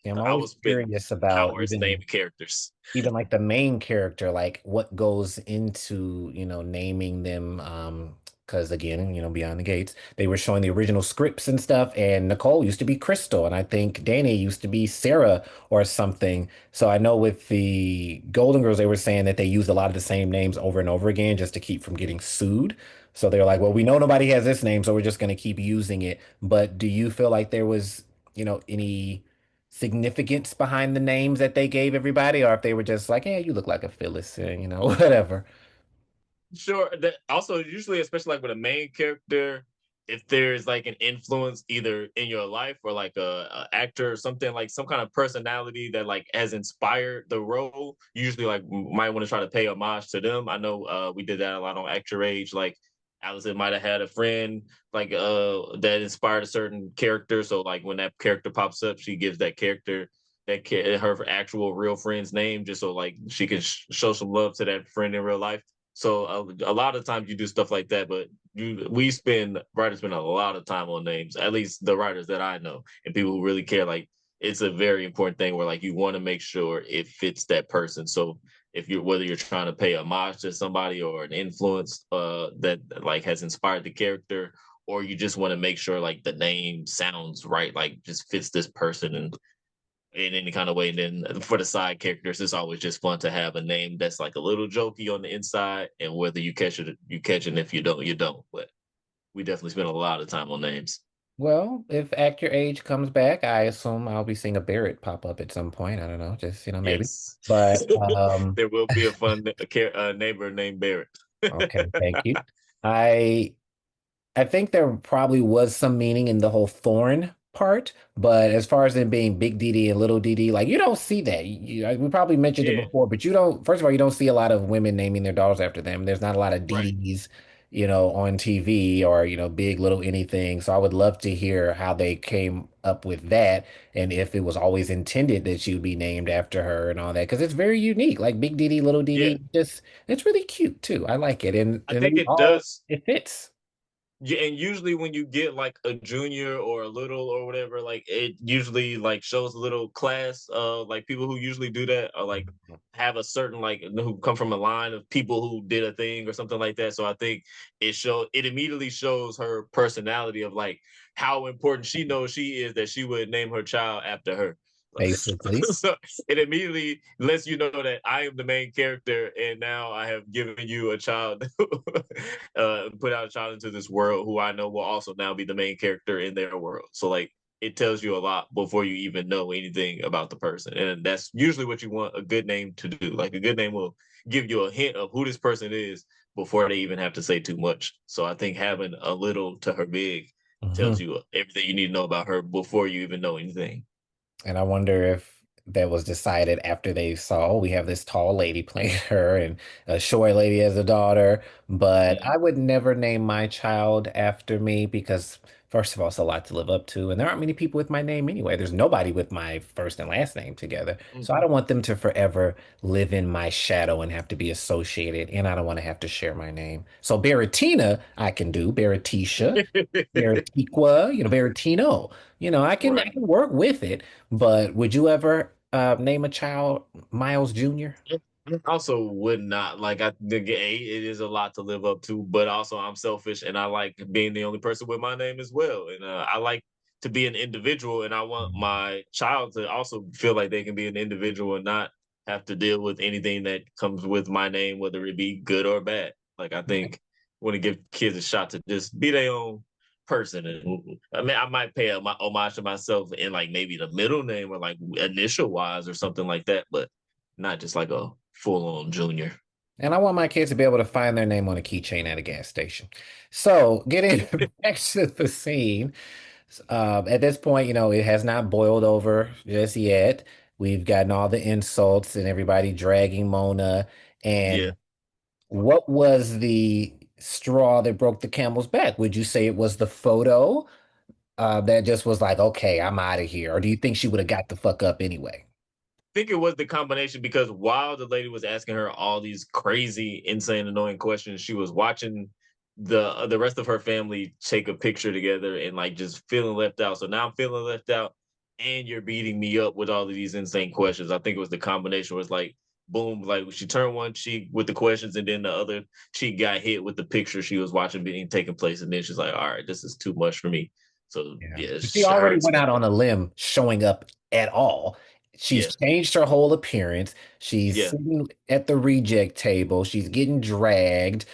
Yeah, I'm I always will spend curious about hours naming characters. even like the main character, like what goes into, naming them. Because again, Beyond the Gates, they were showing the original scripts and stuff, and Nicole used to be Crystal, and I think Danny used to be Sarah or something. So I know with the Golden Girls, they were saying that they used a lot of the same names over and over again just to keep from getting sued. So they're like, well, we know nobody has this name, so we're just going to keep using it. But do you feel like there was, any significance behind the names that they gave everybody, or if they were just like, yeah, you look like a Phyllis, whatever. Sure. That also usually, especially like with a main character, if there's like an influence either in your life or like a actor or something like some kind of personality that like has inspired the role, usually like might want to try to pay homage to them. I know we did that a lot on Actor Age. Like Allison might have had a friend like that inspired a certain character. So like when that character pops up, she gives that character her actual real friend's name just so like she can show some love to that friend in real life. So a lot of times you do stuff like that, but writers spend a lot of time on names. At least the writers that I know and people who really care. Like it's a very important thing where like you want to make sure it fits that person. So if you're whether you're trying to pay homage to somebody or an influence that like has inspired the character, or you just want to make sure like the name sounds right, like just fits this person and in any kind of way. And then for the side characters, it's always just fun to have a name that's like a little jokey on the inside, and whether you catch it, you catch it. And if you don't, you don't. But we definitely spend a lot of time on names. Well, if Act Your Age comes back, I assume I'll be seeing a Barrett pop up at some point. I don't know, just maybe. Yes, But there will be a fun neighbor named Barrett. okay, thank you. I I think there probably was some meaning in the whole thorn part, but as far as it being Big Dee Dee and Little Dee Dee, like you don't see that. We probably mentioned it Yeah, before, but you don't. First of all, you don't see a lot of women naming their daughters after them. There's not a lot of Dee right. Dees, on TV or Big Little anything. So I would love to hear how they came up with that, and if it was always intended that she would be named after her and all that, because it's very unique. Like Big Dee Dee, Little Dee Yeah, Dee, just it's really cute too. I like it, and I and think they it all does. it fits. Yeah, and usually when you get like a junior or a little or whatever, like it usually like shows a little class. Like people who usually do that are like have a certain like who come from a line of people who did a thing or something like that. So I think it immediately shows her personality of like how important she knows she is that she would name her child after her. Basically. So it immediately lets you know that I am the main character, and now I have given you a child, put out a child into this world who I know will also now be the main character in their world. So like it tells you a lot before you even know anything about the person, and that's usually what you want a good name to do. Like a good name will give you a hint of who this person is before they even have to say too much. So I think having a little to her big tells Mhm. you everything you need to know about her before you even know anything. And I wonder if that was decided after they saw, oh, we have this tall lady playing her and a short lady as a daughter. But Mm-hmm. I would never name my child after me because, first of all, it's a lot to live up to. And there aren't many people with my name anyway. There's nobody with my first and last name together. So I Mm-hmm. don't want them to forever live in my shadow and have to be associated. And I don't want to have to share my name. So Baratina, I can do. Baratisha, Baratikwa, Baratino. I Right. can work with it. But would you ever name a child Miles Jr.? I also would not like the gay. It is a lot to live up to, but also I'm selfish and I like being the only person with my name as well. And I like to be an individual, and I want my child to also feel like they can be an individual and not have to deal with anything that comes with my name, whether it be good or bad. Like I think I want to give kids a shot to just be their own person. And I mean, I might pay my homage to myself in like maybe the middle name or like initial wise or something like that, but not just like a full on junior. And I want my kids to be able to find their name on a keychain at a gas station. So, getting back to the scene, at this point, it has not boiled over just yet. We've gotten all the insults and everybody dragging Mona. Yeah. And what was the straw that broke the camel's back? Would you say it was the photo that just was like, okay, I'm out of here? Or do you think she would have got the fuck up anyway? Think it was the combination because while the lady was asking her all these crazy, insane, annoying questions, she was watching the rest of her family take a picture together and like just feeling left out. So now I'm feeling left out, and you're beating me up with all of these insane questions. I think it was the combination. Was like boom, like she turned one cheek with the questions, and then the other cheek got hit with the picture she was watching being taking place, and then she's like, "All right, this is too much for me." So Yeah. yeah, She her already went excuse. out on a limb showing up at all. She's Yeah, changed her whole appearance. She's yeah. sitting at the reject table. She's getting dragged.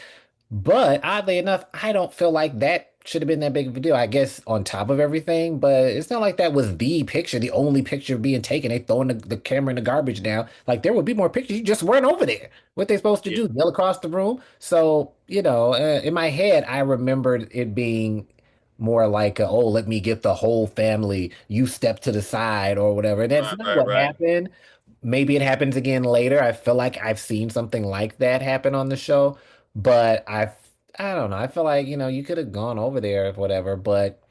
But oddly enough, I don't feel like that should have been that big of a deal. I guess on top of everything, but it's not like that was the picture, the only picture being taken. They throwing the camera in the garbage now. Like there would be more pictures. You just weren't over there. What they supposed to Yeah. do? Yell across the room? So, in my head, I remembered it being more like, oh, let me get the whole family. You step to the side or whatever. And that's Right, not right, what right. happened. Maybe it happens again later. I feel like I've seen something like that happen on the show, but I don't know. I feel like, you could have gone over there or whatever, but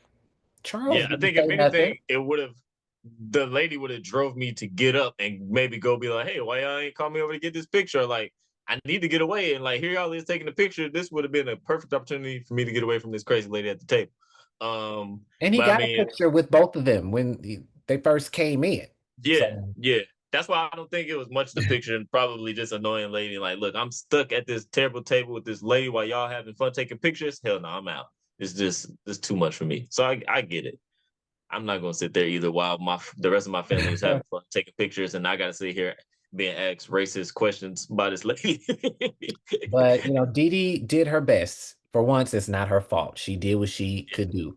Charles Yeah, I didn't think say if nothing. anything, it would have the lady would have drove me to get up and maybe go be like, "Hey, why y'all ain't call me over to get this picture?" Like, I need to get away, and like here y'all is taking the picture. This would have been a perfect opportunity for me to get away from this crazy lady at the table. And he But I got a mean, picture with both of them when they first came in. yeah, So, yeah. That's why I don't think it was much of the picture and probably just annoying lady. Like, look, I'm stuck at this terrible table with this lady while y'all having fun taking pictures. Hell no, I'm out. It's too much for me. So I get it. I'm not gonna sit there either while the rest of my family is having fun taking pictures, and I gotta sit here being asked racist questions by this lady. But Dee Dee did her best. For once, it's not her fault. She did what she could do.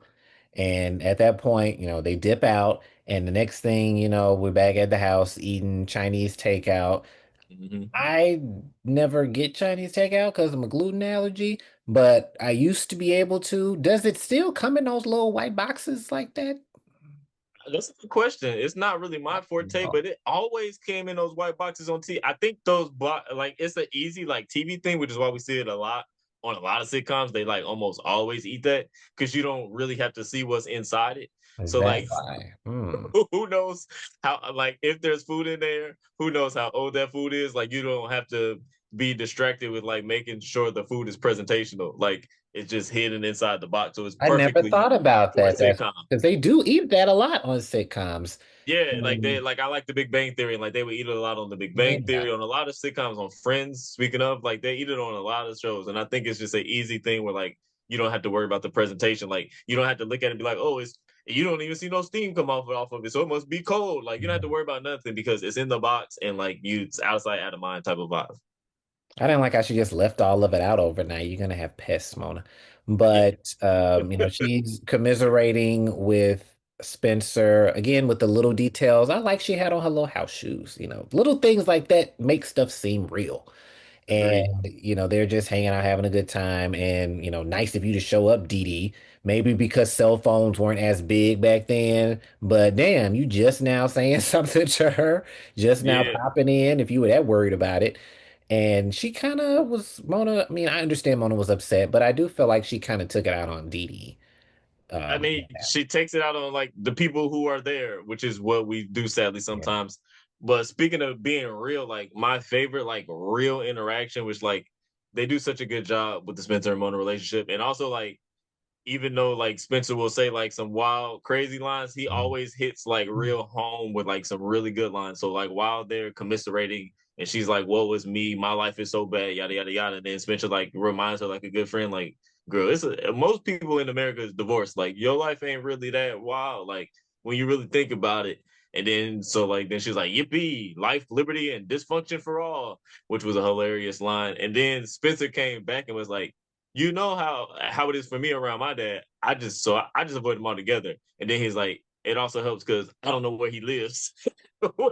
And at that point, they dip out, and the next thing, we're back at the house eating Chinese takeout. Mhm. I never get Chinese takeout because of my gluten allergy, but I used to be able to. Does it still come in those little white boxes like that? That's a good question. It's not really my forte, but it always came in those white boxes on TV. I think like it's an easy like TV thing, which is why we see it a lot on a lot of sitcoms. They like almost always eat that because you don't really have to see what's inside it. Is So that like why? Hmm. who knows how like if there's food in there, who knows how old that food is? Like you don't have to be distracted with like making sure the food is presentational. Like it's just hidden inside the box. So it's I never perfectly thought about for a that. That's sitcom. because they do eat that a lot on sitcoms. Yeah, like they Um, like I like the Big Bang Theory, and like they would eat it a lot on the Big Bang yeah. Theory, on a lot of sitcoms, on Friends. Speaking of, like they eat it on a lot of shows, and I think it's just an easy thing where like you don't have to worry about the presentation. Like you don't have to look at it and be like, oh, it's you don't even see no steam come off of it, so it must be cold. Like you don't have to worry about nothing because it's in the box and like you it's outside out of mind type of vibe. I didn't like how she just left all of it out overnight. You're gonna have pests, Mona. Yeah, But she's commiserating with Spencer again with the little details. I like she had on her little house shoes. Little things like that make stuff seem real. agreed. And they're just hanging out, having a good time. And nice of you to show up, Dee Dee. Maybe because cell phones weren't as big back then, but damn, you just now saying something to her, just now Yeah, popping in if you were that worried about it. And she kind of was Mona. I mean, I understand Mona was upset, but I do feel like she kind of took it out on Dee Dee. I mean, Yeah, she takes it out on like the people who are there, which is what we do sadly yeah. sometimes. But speaking of being real, like my favorite like real interaction was like they do such a good job with the Spencer and Mona relationship, and also like even though like Spencer will say like some wild, crazy lines, he always hits like real home with like some really good lines. So like while they're commiserating and she's like, "Woe is me, my life is so bad," yada yada yada. And then Spencer like reminds her like a good friend, like, "Girl, most people in America is divorced. Like your life ain't really that wild. Like when you really think about it." And then so like then she's like, "Yippee, life, liberty, and dysfunction for all," which was a hilarious line. And then Spencer came back and was like, you know how it is for me around my dad. I just avoid them altogether. And then he's like, it also helps because I don't know where he lives,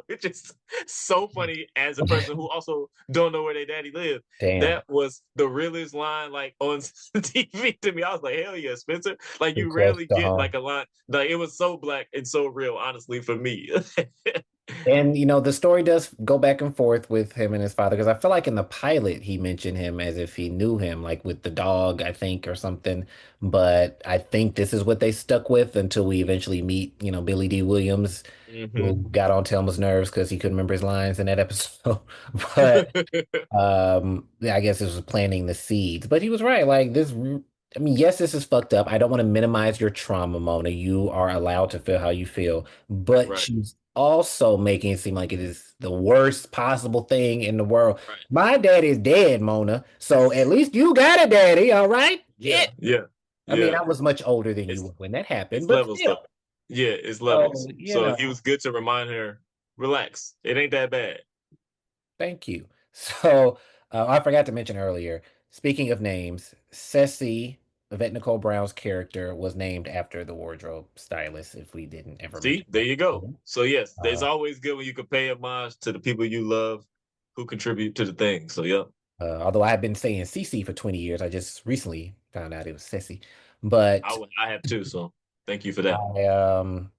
which is so funny as a person who also don't know where their daddy lives. Damn, That was the realest line like on TV to me. I was like, hell yeah, Spencer! Like too you close rarely to get like home. a line like it was so black and so real, honestly, for me. And the story does go back and forth with him and his father because I feel like in the pilot he mentioned him as if he knew him, like with the dog, I think, or something. But I think this is what they stuck with until we eventually meet, Billy D. Williams, who Hmm. got on Thelma's nerves because he couldn't remember his lines in that episode. But yeah, I guess this was planting the seeds. But he was right. Like this, I mean, yes, this is fucked up. I don't want to minimize your trauma, Mona. You are allowed to feel how you feel. But Right, she's also making it seem like it is the worst possible thing in the world. right. My daddy's dead, Mona. So at least you got a daddy, all right? Yeah, Shit. yeah, I mean, yeah. I was much older than you It's were when that happened, It's but levels though. still. Yeah, it's So, levels. So he was good to remind her, relax. It ain't that bad. thank you. So, I forgot to mention earlier, speaking of names, Ceci, Yvette Nicole Brown's character, was named after the wardrobe stylist, if we didn't ever See, mention there that you go. before. So yes, it's Uh, always good when you can pay homage to the people you love who contribute to the thing. So yeah, although I have been saying Cece for 20 years, I just recently found out it was Ceci. But I have too. So thank you for that. I, um,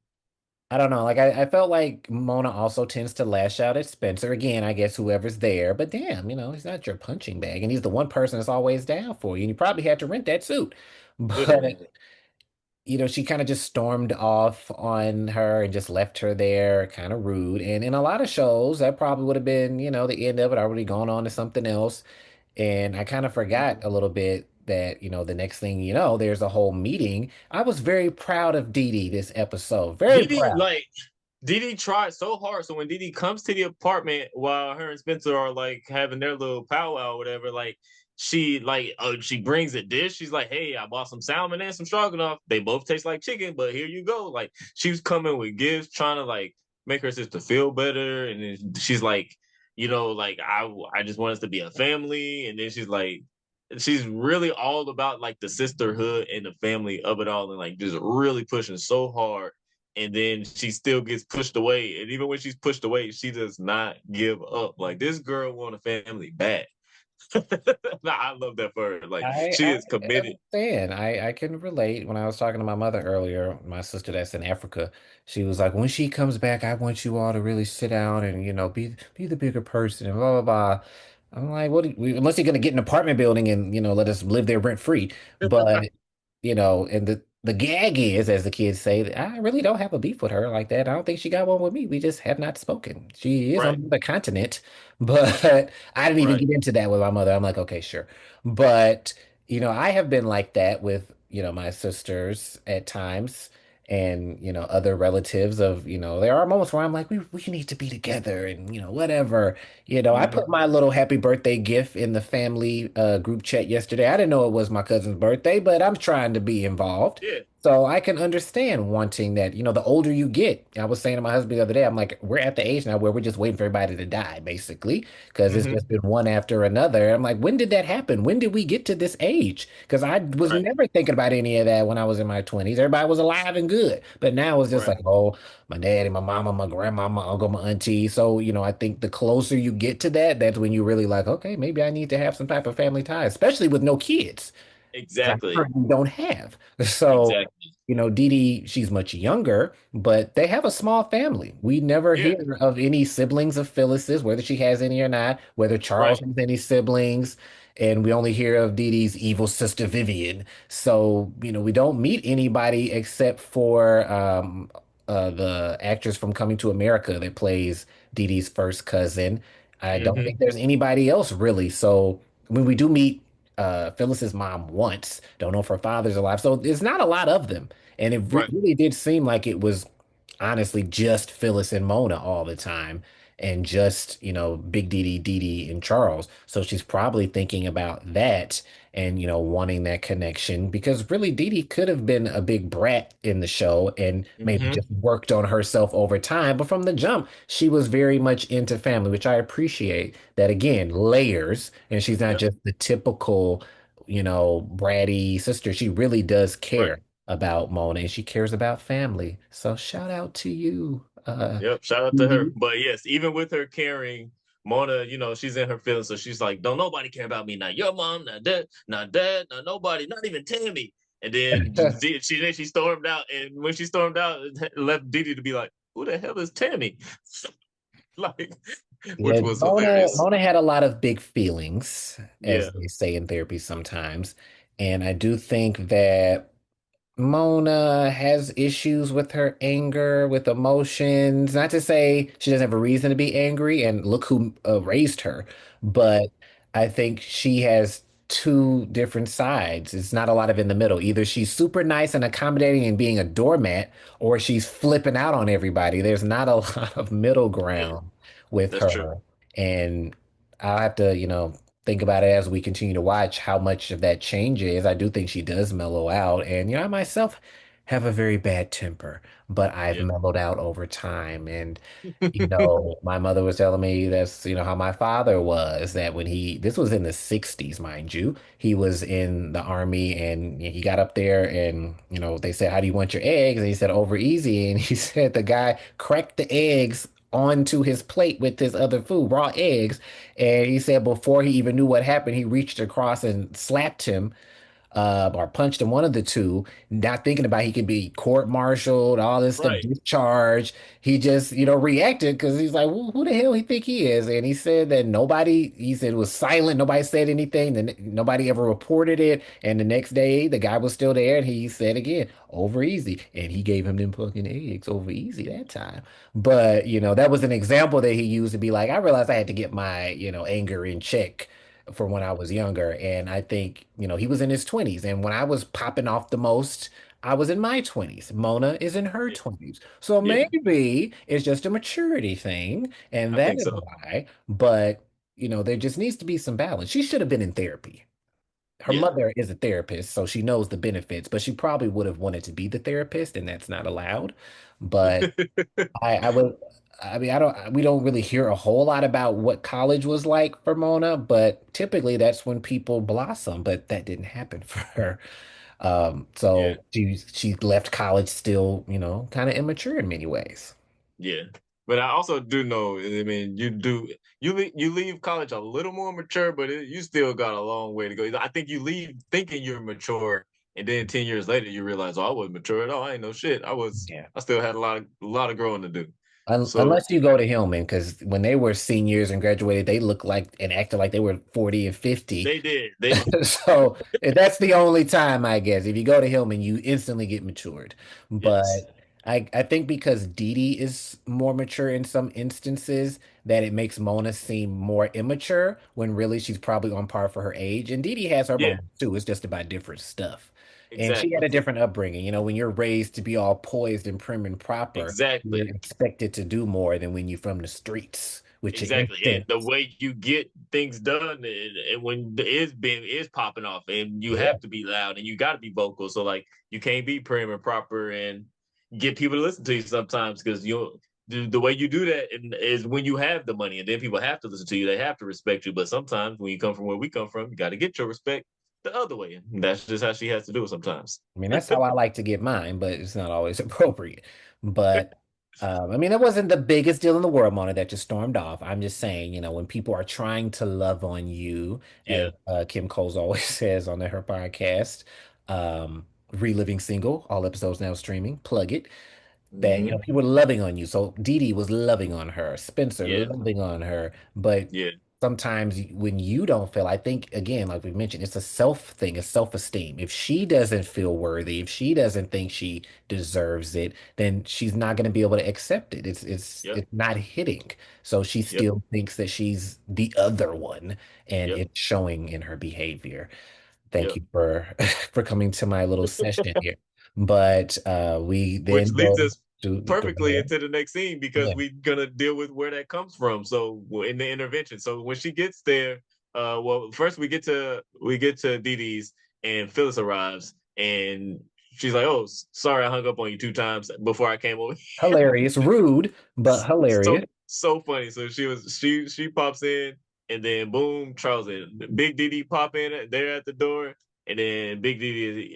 I don't know. Like I felt like Mona also tends to lash out at Spencer. Again, I guess whoever's there. But damn, he's not your punching bag, and he's the one person that's always down for you. And you probably had to rent that suit. But Literally. she kind of just stormed off on her and just left her there, kind of rude. And in a lot of shows, that probably would have been, the end of it, already gone on to something else. And I kind of forgot a little bit that, the next thing you know, there's a whole meeting. I was very proud of Dee Dee this episode. Very Dee Dee, proud. like Dee Dee tried so hard. So when Dee Dee comes to the apartment while her and Spencer are like having their little powwow or whatever, like she brings a dish. She's like, hey, I bought some salmon and some stroganoff. They both taste like chicken, but here you go. Like she was coming with gifts, trying to like make her sister feel better. And then she's like, like I just want us to be a family. And then she's really all about like the sisterhood and the family of it all, and like just really pushing so hard. And then she still gets pushed away. And even when she's pushed away, she does not give up. Like this girl want a family back. Nah, I love that for her. Like she I is committed. understand. I can relate. When I was talking to my mother earlier, my sister that's in Africa, she was like, when she comes back, I want you all to really sit down and, be the bigger person and blah blah blah. I'm like, unless you're gonna get an apartment building and, let us live there rent free. But, and the gag is, as the kids say, that I really don't have a beef with her like that. I don't think she got one with me. We just have not spoken. She is Right, on the continent, but I didn't even right. get into that with my mother. I'm like, okay, sure. But, I have been like that with, my sisters at times and, other relatives of, there are moments where I'm like, we need to be together and, whatever. I put Hmm. my little happy birthday gift in the family group chat yesterday. I didn't know it was my cousin's birthday, but I'm trying to be involved. Yeah. So I can understand wanting that. The older you get, I was saying to my husband the other day, I'm like, we're at the age now where we're just waiting for everybody to die, basically, because it's Hmm. just been one after another. I'm like, when did that happen? When did we get to this age? Because I was Right, never thinking about any of that when I was in my 20s. Everybody was alive and good. But now it's just right. like, oh, my daddy, my mama, my grandma, my uncle, my auntie. So, I think the closer you get to that, that's when you really like, okay, maybe I need to have some type of family tie, especially with no kids. 'Cause I Exactly. currently don't have. So, Exactly. Dee Dee, she's much younger, but they have a small family. We never Yeah. hear of any siblings of Phyllis's, whether she has any or not, whether Charles Right. has any siblings, and we only hear of Dee Dee's evil sister Vivian. So, we don't meet anybody except for the actress from Coming to America that plays Dee Dee's first cousin. I don't Hmm. think there's anybody else really. So when we do meet Phyllis's mom once. Don't know if her father's alive. So there's not a lot of them. And it Right. really did seem like it was honestly just Phyllis and Mona all the time and just, Big Dee Dee, and Charles. So she's probably thinking about that and, wanting that connection because really Dee Dee could have been a big brat in the show and maybe Hmm. just worked on herself over time. But from the jump, she was very much into family, which I appreciate that again, layers, and she's not Yep. just the typical, bratty sister. She really does Right. care about Mona and she cares about family. So shout out to you. Yep. Shout out to her. Edie. But yes, even with her caring, Mona, she's in her feelings. So she's like, don't nobody care about me. Not your mom, not dad, not nobody, not even Tammy. And then she stormed out. And when she stormed out, it left Didi to be like, who the hell is Tammy? Like, which Yeah, was Mona hilarious. Mona had a lot of big feelings, as Yeah. they say in therapy sometimes. And I do think that Mona has issues with her anger, with emotions. Not to say she doesn't have a reason to be angry, and look who raised her. Right. But I think she has two different sides. It's not a lot of in the middle. Either she's super nice and accommodating and being a doormat, or she's flipping out on everybody. There's not a lot of middle Yeah. ground with That's true. her. And I'll have to, think about it as we continue to watch how much of that changes. I do think she does mellow out. And, I myself have a very bad temper, but I've Yeah. mellowed out over time. And, my mother was telling me that's, how my father was, that when this was in the 60s, mind you, he was in the army and he got up there and, they said, how do you want your eggs? And he said, over easy. And he said the guy cracked the eggs onto his plate with his other food, raw eggs. And he said before he even knew what happened, he reached across and slapped him or punched him, one of the two, not thinking about he could be court-martialed, all this stuff, Right. discharged. He just, reacted because he's like, who the hell he think he is? And he said that he said it was silent. Nobody said anything. Then nobody ever reported it. And the next day, the guy was still there and he said again, over easy. And he gave him them fucking eggs over easy that time. But, that was an example that he used to be like, I realized I had to get my, anger in check for when I was younger. And I think, he was in his 20s. And when I was popping off the most, I was in my 20s. Mona is in her Yeah. 20s. So Yeah. maybe it's just a maturity thing. And I that think is so. why. But, there just needs to be some balance. She should have been in therapy. her Yeah. mother is a therapist, so she knows the benefits, but she probably would have wanted to be the therapist, and that's not allowed. But I would, I mean, we don't really hear a whole lot about what college was like for Mona, but typically that's when people blossom, but that didn't happen for her. Yeah. So she left college still, kind of immature in many ways. Yeah. But I also do know, I mean, you leave college a little more mature, but you still got a long way to go. I think you leave thinking you're mature, and then 10 years later you realize, oh, I wasn't mature at all. I ain't no shit. Yeah. I still had a lot of growing to do. So Unless you go to Hillman, because when they were seniors and graduated, they looked like and acted like they were 40 and 50. they did. They So that's the only time, I guess. If you go to Hillman, you instantly get matured. yes. But I think because Dee Dee is more mature in some instances, that it makes Mona seem more immature when really she's probably on par for her age. And Dee Dee has her Yeah, moments too. It's just about different stuff. And she had exactly. a different upbringing. When you're raised to be all poised and prim and proper, you're Exactly. expected to do more than when you're from the streets with your Exactly. And the instincts. way you get things done and when the is popping off and you Yeah. have to be loud and you gotta be vocal. So like you can't be prim and proper and get people to listen to you sometimes because the way you do that is when you have the money and then people have to listen to you. They have to respect you. But sometimes when you come from where we come from, you gotta get your respect the other way. And that's just how she has to do it sometimes. I mean, that's how I like to get mine, but it's not always appropriate. But I mean, it wasn't the biggest deal in the world, Mona, that just stormed off. I'm just saying, when people are trying to love on you, Yeah. as Kim Coles always says on her podcast, Reliving Single, all episodes now streaming, plug it. That Hmm. people were loving on you. So Dee Dee was loving on her, Spencer Yeah. loving on her. But Yeah. sometimes when you don't feel, I think again, like we mentioned, it's a self thing, a self-esteem. If she doesn't feel worthy, if she doesn't think she deserves it, then she's not going to be able to accept it. Yep. It's not hitting. So she Yep. still thinks that she's the other one, and Yep. it's showing in her behavior. Thank Yep. you for for coming to my little session here. But we Which then leads go us to go perfectly ahead. into the next scene because Yeah, we're gonna deal with where that comes from. So in the intervention. So when she gets there, well, first we get to Dee Dee's and Phyllis arrives and she's like, "Oh, sorry, I hung up on you 2 times before I came over." hilarious, rude, but So hilarious. so funny. So she pops in and then boom, Charles and Big Dee Dee pop in there at the door. And then Big Dee Dee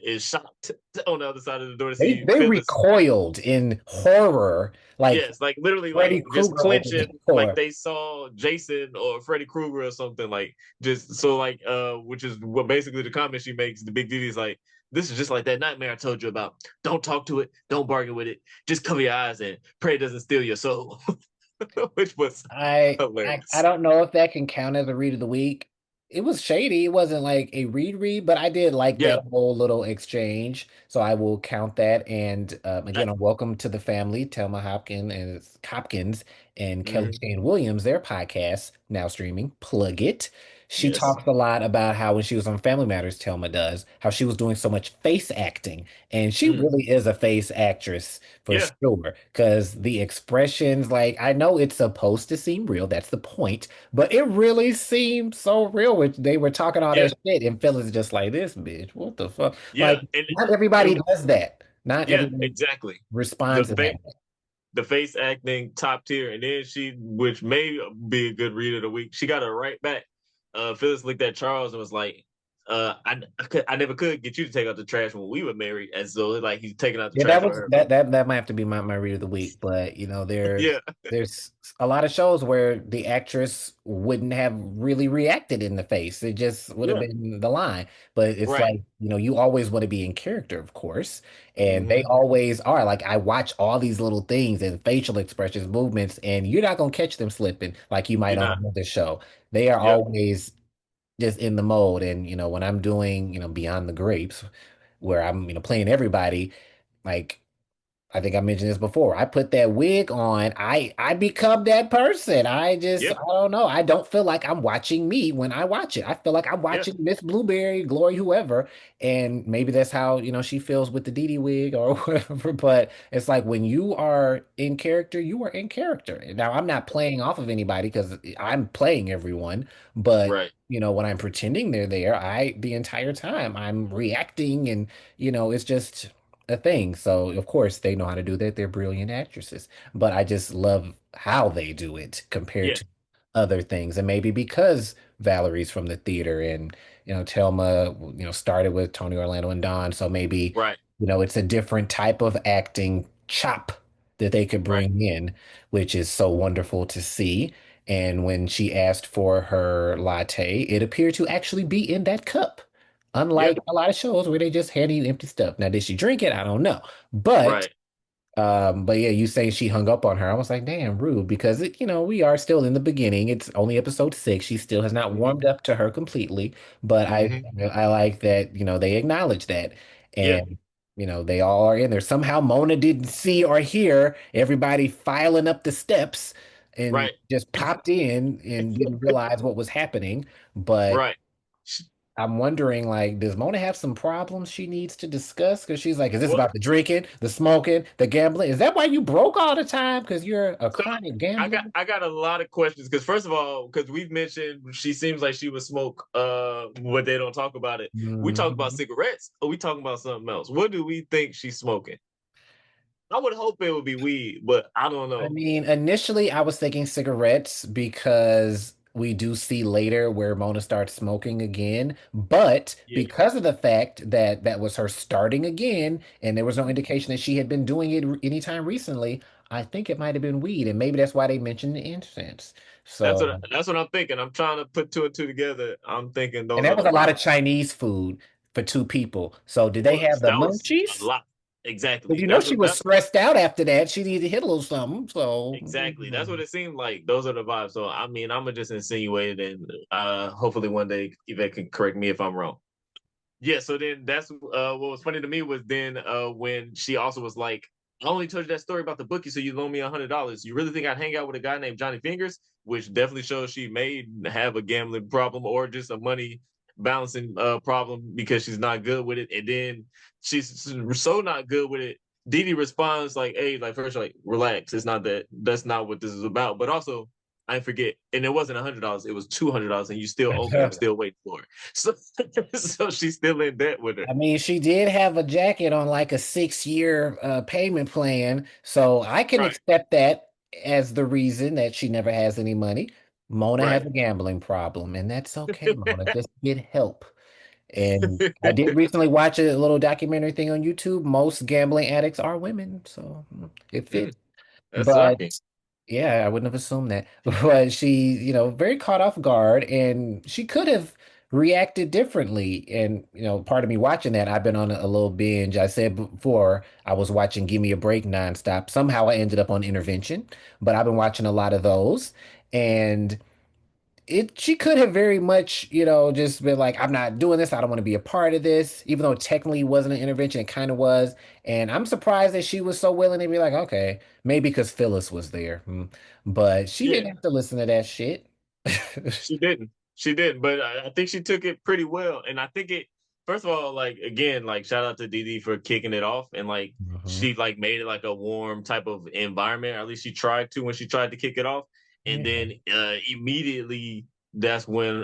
is shocked on the other side of the door to They see they Phyllis. recoiled in horror, like Yes, like literally, like Freddy just Krueger opened the clenching, like door. they saw Jason or Freddy Krueger or something. Like just so, like which is what basically the comment she makes. The Big Diddy is like, "This is just like that nightmare I told you about. Don't talk to it. Don't bargain with it. Just cover your eyes and pray it doesn't steal your soul," which was I hilarious. don't know if that can count as a read of the week. It was shady. It wasn't like a read, but I did like Yeah, that whole little exchange. So I will count that. And I, again, a welcome to the family, Telma Hopkins and Kelly mhm, Shane Williams, their podcast now streaming. Plug it. She yes, talks a lot about how when she was on Family Matters, Telma does, how she was doing so much face acting. And she mm, really is a face actress for yeah, sure. Because the expressions, like, I know it's supposed to seem real, that's the point, but it really seemed so real. Which they were talking all yeah, that shit, and Phyllis just like this bitch. What the fuck? yeah, Like, not everybody and does that. Not yeah, everybody exactly. The responds in that fa- way. the face acting top tier, and then which may be a good read of the week, she got her right back. Phyllis looked at Charles and was like, I never could get you to take out the trash when we were married," and so like he's taking out the Yeah, trash that for was her. that might have to be my read of the week. But Yeah, there's a lot of shows where the actress wouldn't have really reacted in the face. It just would have yeah, been the line. But it's right. like, you always want to be in character, of course. And they Hmm. always are. Like I watch all these little things and facial expressions, movements, and you're not gonna catch them slipping like you might You're on not. another show. They are Yep. always just in the mode. And when I'm doing, Beyond the Grapes, where I'm, playing everybody, like. I think I mentioned this before. I put that wig on. I become that person. I Yeah, don't know. I don't feel like I'm watching me when I watch it. I feel like I'm yeah, watching Miss Blueberry, Glory, whoever. And maybe that's how, she feels with the Dee Dee wig or whatever. But it's like when you are in character, you are in character. Now, I'm not playing off of anybody because I'm playing everyone. But right. when I'm pretending they're there, the entire time I'm reacting and it's just a thing. So of course they know how to do that. They're brilliant actresses. But I just love how they do it compared Yeah, to other things. And maybe because Valerie's from the theater and Telma, started with Tony Orlando and Don. So maybe, right, it's a different type of acting chop that they could right. bring in, which is so wonderful to see. And when she asked for her latte, it appeared to actually be in that cup. Yeah, Unlike a lot of shows where they just hand you empty stuff. Now, did she drink it? I don't know. But right. yeah, you saying she hung up on her. I was like, damn, rude, because we are still in the beginning. It's only episode 6. She still has not Hmm. warmed up to her completely. But Hmm. I like that, they acknowledge that. Yeah, And they all are in there. Somehow Mona didn't see or hear everybody filing up the steps and right, just popped in and didn't realize what was happening. But right. I'm wondering, like, does Mona have some problems she needs to discuss? Because she's like, is this Well, about the drinking, the smoking, the gambling? Is that why you broke all the time? Because you're a so chronic I gambler? got I got a lot of questions because first of all, because we've mentioned she seems like she would smoke what they don't talk about it. We talk about Mhm. cigarettes or we talking about something else. What do we think she's smoking? I would hope it would be weed, but I don't I know. mean, initially I was thinking cigarettes because we do see later where Mona starts smoking again. But Yeah, because of the fact that that was her starting again, and there was no indication that she had been doing it anytime recently, I think it might have been weed. And maybe that's why they mentioned the incense. So. that's what I'm thinking. I'm trying to put two and two together. I'm thinking And those that are was the a lot of vibes. Chinese food for two people. So did they Well, have the that was a munchies? lot. Because Exactly. she was stressed out after that. She needed to hit a little something. So Exactly. That's what it seemed like. Those are the vibes. So I mean, I'm gonna just insinuate it, and hopefully one day Yvette can correct me if I'm wrong. Yeah. So then that's what was funny to me was then when she also was like, I only told you that story about the bookie, so you loan me $100. You really think I'd hang out with a guy named Johnny Fingers? Which definitely shows she may have a gambling problem or just a money balancing problem because she's not good with it. And then she's so not good with it. Dee Dee responds like, "Hey, like first, like relax. It's not that. That's not what this is about." But also, I forget, and it wasn't $100. It was $200, and you still owe me. I'm still waiting for it. So, so she's still in debt with her. I mean, she did have a jacket on like a 6-year payment plan. So I can Right, accept that as the reason that she never has any money. Mona has right. a gambling problem, and that's okay, Mona. Just get help. And I did recently watch a little documentary thing on YouTube. Most gambling addicts are women, so it Mm, fits. that's shocking. But yeah, I wouldn't have assumed that. But she, very caught off guard and she could have reacted differently. And, part of me watching that, I've been on a little binge. I said before, I was watching Give Me a Break nonstop. Somehow I ended up on Intervention, but I've been watching a lot of those. And she could have very much, just been like, I'm not doing this. I don't want to be a part of this, even though technically it wasn't an intervention, it kind of was. And I'm surprised that she was so willing to be like, okay, maybe because Phyllis was there. But she Yeah, didn't have to listen to that shit. she didn't. She didn't, but I think she took it pretty well. And I think it, first of all, like again, like shout out to Dee Dee for kicking it off, and like Mhm. she like made it like a warm type of environment, or at least she tried to when she tried to kick it off. And Yeah. then immediately that's when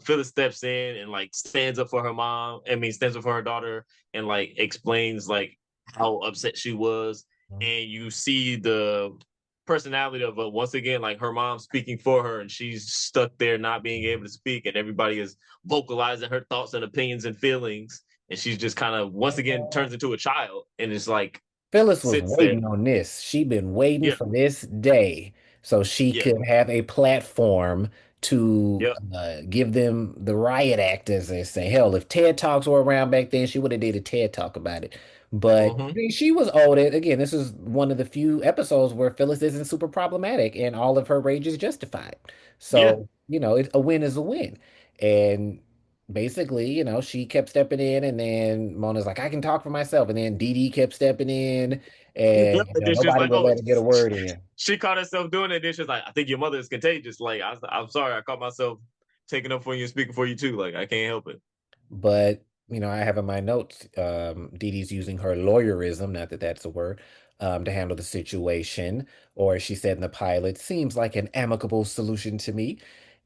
Phyllis steps in and like stands up for her mom. I mean, stands up for her daughter and like explains like how upset she was. And you see the personality of once again like her mom speaking for her and she's stuck there not being able to speak and everybody is vocalizing her thoughts and opinions and feelings and she's just kind of once again turns into a child and it's like Phyllis was sits there. waiting on this. She'd been waiting Yeah, for this day so she yeah, could have a platform to yeah. give them the riot act, as they say. Hell, if TED Talks were around back then, she would have did a TED Talk about it. But I Mm-hmm. mean, she was old. Again, this is one of the few episodes where Phyllis isn't super problematic and all of her rage is justified. Yeah, So, a win is a win. And basically, she kept stepping in, and then Mona's like, I can talk for myself. And then Dee Dee kept stepping in, and And then she was nobody like, would "Oh," let her get a word in. she caught herself doing it. Then she was like, "I think your mother is contagious." Like, I'm sorry, I caught myself taking up for you and speaking for you too. Like, I can't help it. But, I have in my notes, Dee Dee's using her lawyerism, not that that's a word, to handle the situation. Or she said in the pilot, seems like an amicable solution to me.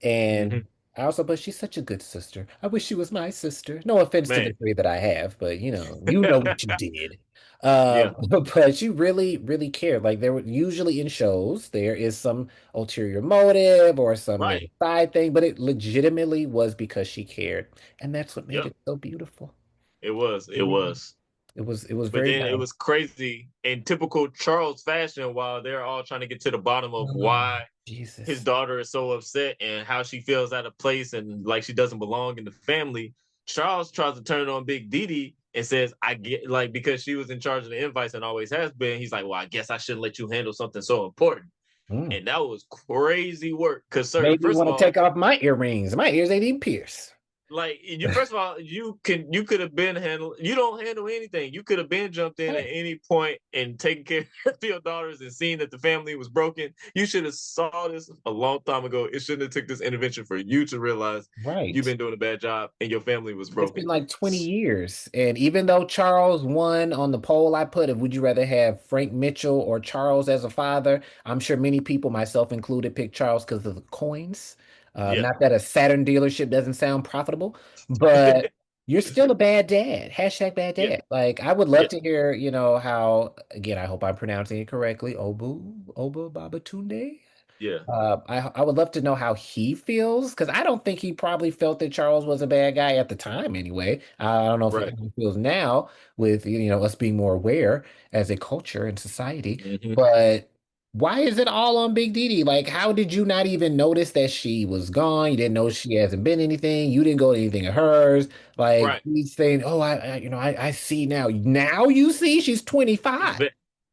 And Hmm. but she's such a good sister. I wish she was my sister. No offense to the Man, three that I have, but you know what you did. yeah, But she really, really cared. Like there were usually in shows, there is some ulterior motive or some, right. side thing, but it legitimately was because she cared. And that's what made Yep, it so beautiful. it was. It Really. was. It was But very then it nice. was crazy in typical Charles fashion. While they're all trying to get to the bottom of Oh, why his Jesus. daughter is so upset and how she feels out of place and like she doesn't belong in the family, Charles tries to turn on Big Dee Dee and says, I get like because she was in charge of the invites and always has been, he's like, well, I guess I shouldn't let you handle something so important. Mm. And that was crazy work. Cause sir, Made me first of want to all, take off my earrings. My ears ain't even pierced. like you first of all, you could have been handled you don't handle anything. You could have been jumped in at Right. any point and taken care of your daughters and seen that the family was broken. You should have saw this a long time ago. It shouldn't have took this intervention for you to realize you've Right. been doing a bad job and your family was It's been broken. like 20 years. And even though Charles won on the poll I put of would you rather have Frank Mitchell or Charles as a father, I'm sure many people, myself included, picked Charles because of the coins. Yeah. Not that a Saturn dealership doesn't sound profitable, but you're still a bad dad. Hashtag bad Yeah. dad. Like, I would love Yeah. to hear, how, again, I hope I'm pronouncing it correctly. Oba Babatunde. Yeah. I would love to know how he feels because I don't think he probably felt that Charles was a bad guy at the time anyway. I don't know if Right. how he feels now with us being more aware as a culture and society. Hmm. But why is it all on Big Dee Dee? Like, how did you not even notice that she was gone? You didn't know she hasn't been anything. You didn't go to anything of hers. Like Right. he's saying, "Oh, I see now. Now you see she's It's 25." ve-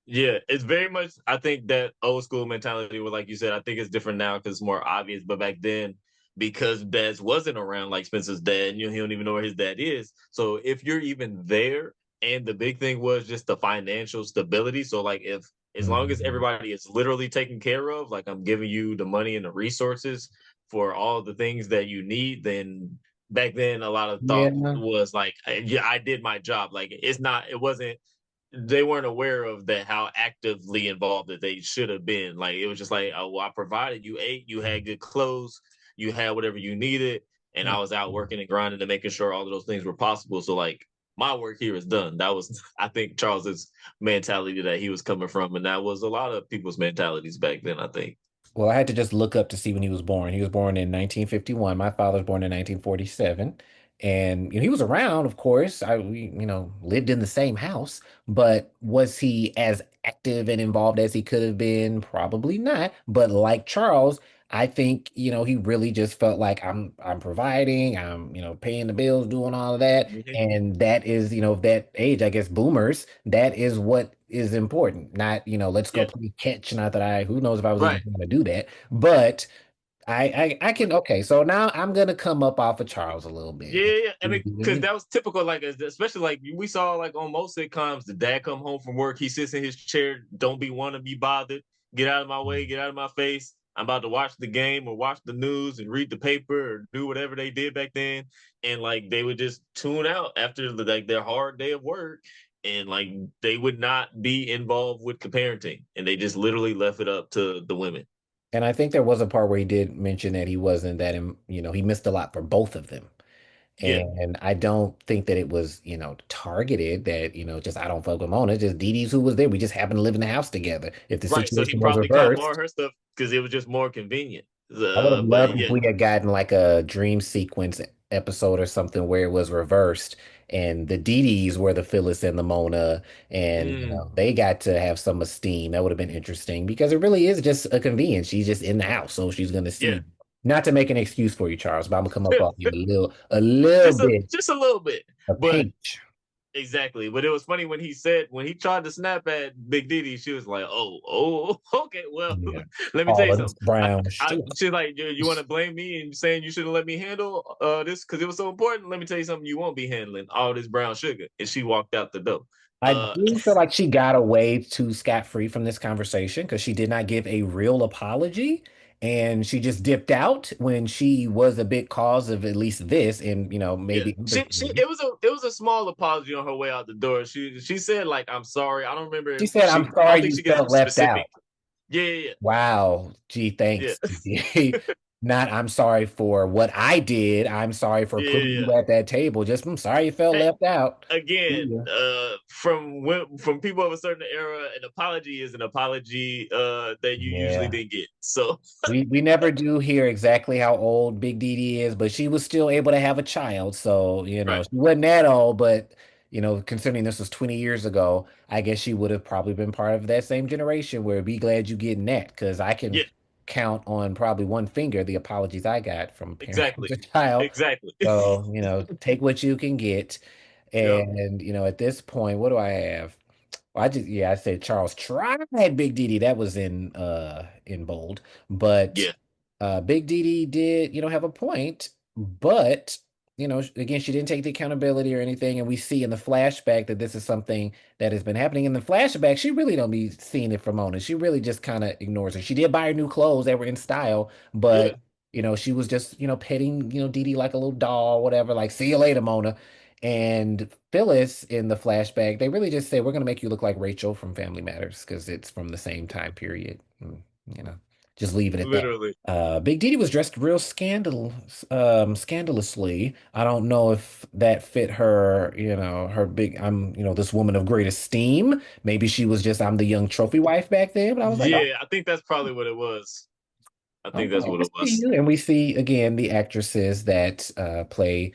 yeah, it's very much. I think that old school mentality, where like you said, I think it's different now because it's more obvious. But back then, because dads wasn't around, like Spencer's dad, and he don't even know where his dad is. So if you're even there, and the big thing was just the financial stability. So like if as long as Mhm. everybody is literally taken care of, like I'm giving you the money and the resources for all the things that you need, then back then a lot of thought Yeah. was like, yeah, I did my job. Like it's not, it wasn't they weren't aware of that how actively involved that they should have been. Like it was just like, oh, well, I provided you ate, you had good clothes, you had whatever you needed, and I was out working and grinding and making sure all of those things were possible. So like my work here is done. That was I think Charles's mentality that he was coming from, and that was a lot of people's mentalities back then. I think. Well, I had to just look up to see when he was born. He was born in 1951. My father was born in 1947. And he was around, of course. We lived in the same house, but was he as active and involved as he could have been? Probably not. But like Charles, I think, he really just felt like I'm providing, I'm, paying the bills, doing all of that. Mm-hmm. And that is, that age, I guess boomers, that is what is important. Not, let's go Yeah. play catch. Not that who knows if I was even Right. going to do that. But I can, okay. So now I'm going to come up off of Charles a little bit. Yeah, I mean, because that was typical, like especially like we saw like on most sitcoms, the dad come home from work, he sits in his chair, don't be want to be bothered, get out of my way, get out of my face. I'm about to watch the game or watch the news and read the paper or do whatever they did back then, and like they would just tune out after like their hard day of work, and like they would not be involved with the parenting, and they just literally left it up to the women. And I think there was a part where he did mention that he wasn't that, he missed a lot for both of them. Yeah, And I don't think that it was, targeted that, just I don't fuck with Mona, just Dee Dee's who was there. We just happened to live in the house together. If the right. So he situation was probably caught more reversed, of her stuff because it was just more convenient. I would have But loved if yeah. we had gotten like a dream sequence episode or something where it was reversed and the Dee Dees were the Phyllis and the Mona, and Mm. they got to have some esteem. That would have been interesting because it really is just a convenience. She's just in the house, so she's gonna Yeah. see. Not to make an excuse for you, Charles, but I'm gonna come up off you a little just a bit just a little bit. of But pinch. exactly. But it was funny when he tried to snap at Big Didi, she was like, "Oh, okay, well, Yeah. let me tell you All of this something." brown She's like, "You want to blame me and saying you should have let me handle this because it was so important? Let me tell you something. You won't be handling all this brown sugar." And she walked out the door. I Uh, do feel like she got away too scot-free from this conversation because she did not give a real apology and she just dipped out when she was a big cause of at least this and yeah, maybe other she things. it was a small apology on her way out the door. She said like, "I'm sorry." I don't remember She if said, "I'm I don't sorry think you she gets felt left specific. out." Yeah, yeah, Wow. Gee, yeah, thanks. Not I'm sorry for what I did. I'm sorry for yeah, putting yeah. you at that table. Just I'm sorry you felt Hey, left out. See again, ya. from people of a certain era, an apology is an apology that you usually Yeah. didn't get. So We never do hear exactly how old Big Dee Dee is, but she was still able to have a child. So, right, she wasn't that old, but considering this was 20 years ago, I guess she would have probably been part of that same generation where be glad you getting that because I can yeah, count on probably one finger the apologies I got from a parent as exactly, a child. exactly. So, take what you can get. Yep, And, at this point, what do I have? Well, I said Charles tried Big Didi. That was in bold. But yeah, Big Didi did, have a point, but again, she didn't take the accountability or anything. And we see in the flashback that this is something that has been happening. In the flashback, she really don't be seeing it from Mona. She really just kind of ignores her. She did buy her new clothes that were in style, yeah, but she was just, petting, Didi like a little doll, whatever, like, see you later, Mona. And Phyllis in the flashback, they really just say, we're going to make you look like Rachel from Family Matters because it's from the same time period. You know, just leave it at that. literally. Big Didi was dressed real scandalously. I don't know if that fit her, her big, I'm, this woman of great esteem. Maybe she was just, I'm the young trophy wife back then. But I was like, oh, Yeah, I think that's probably what it was. I think that's okay, what I it see was. you. And we see again the actresses that play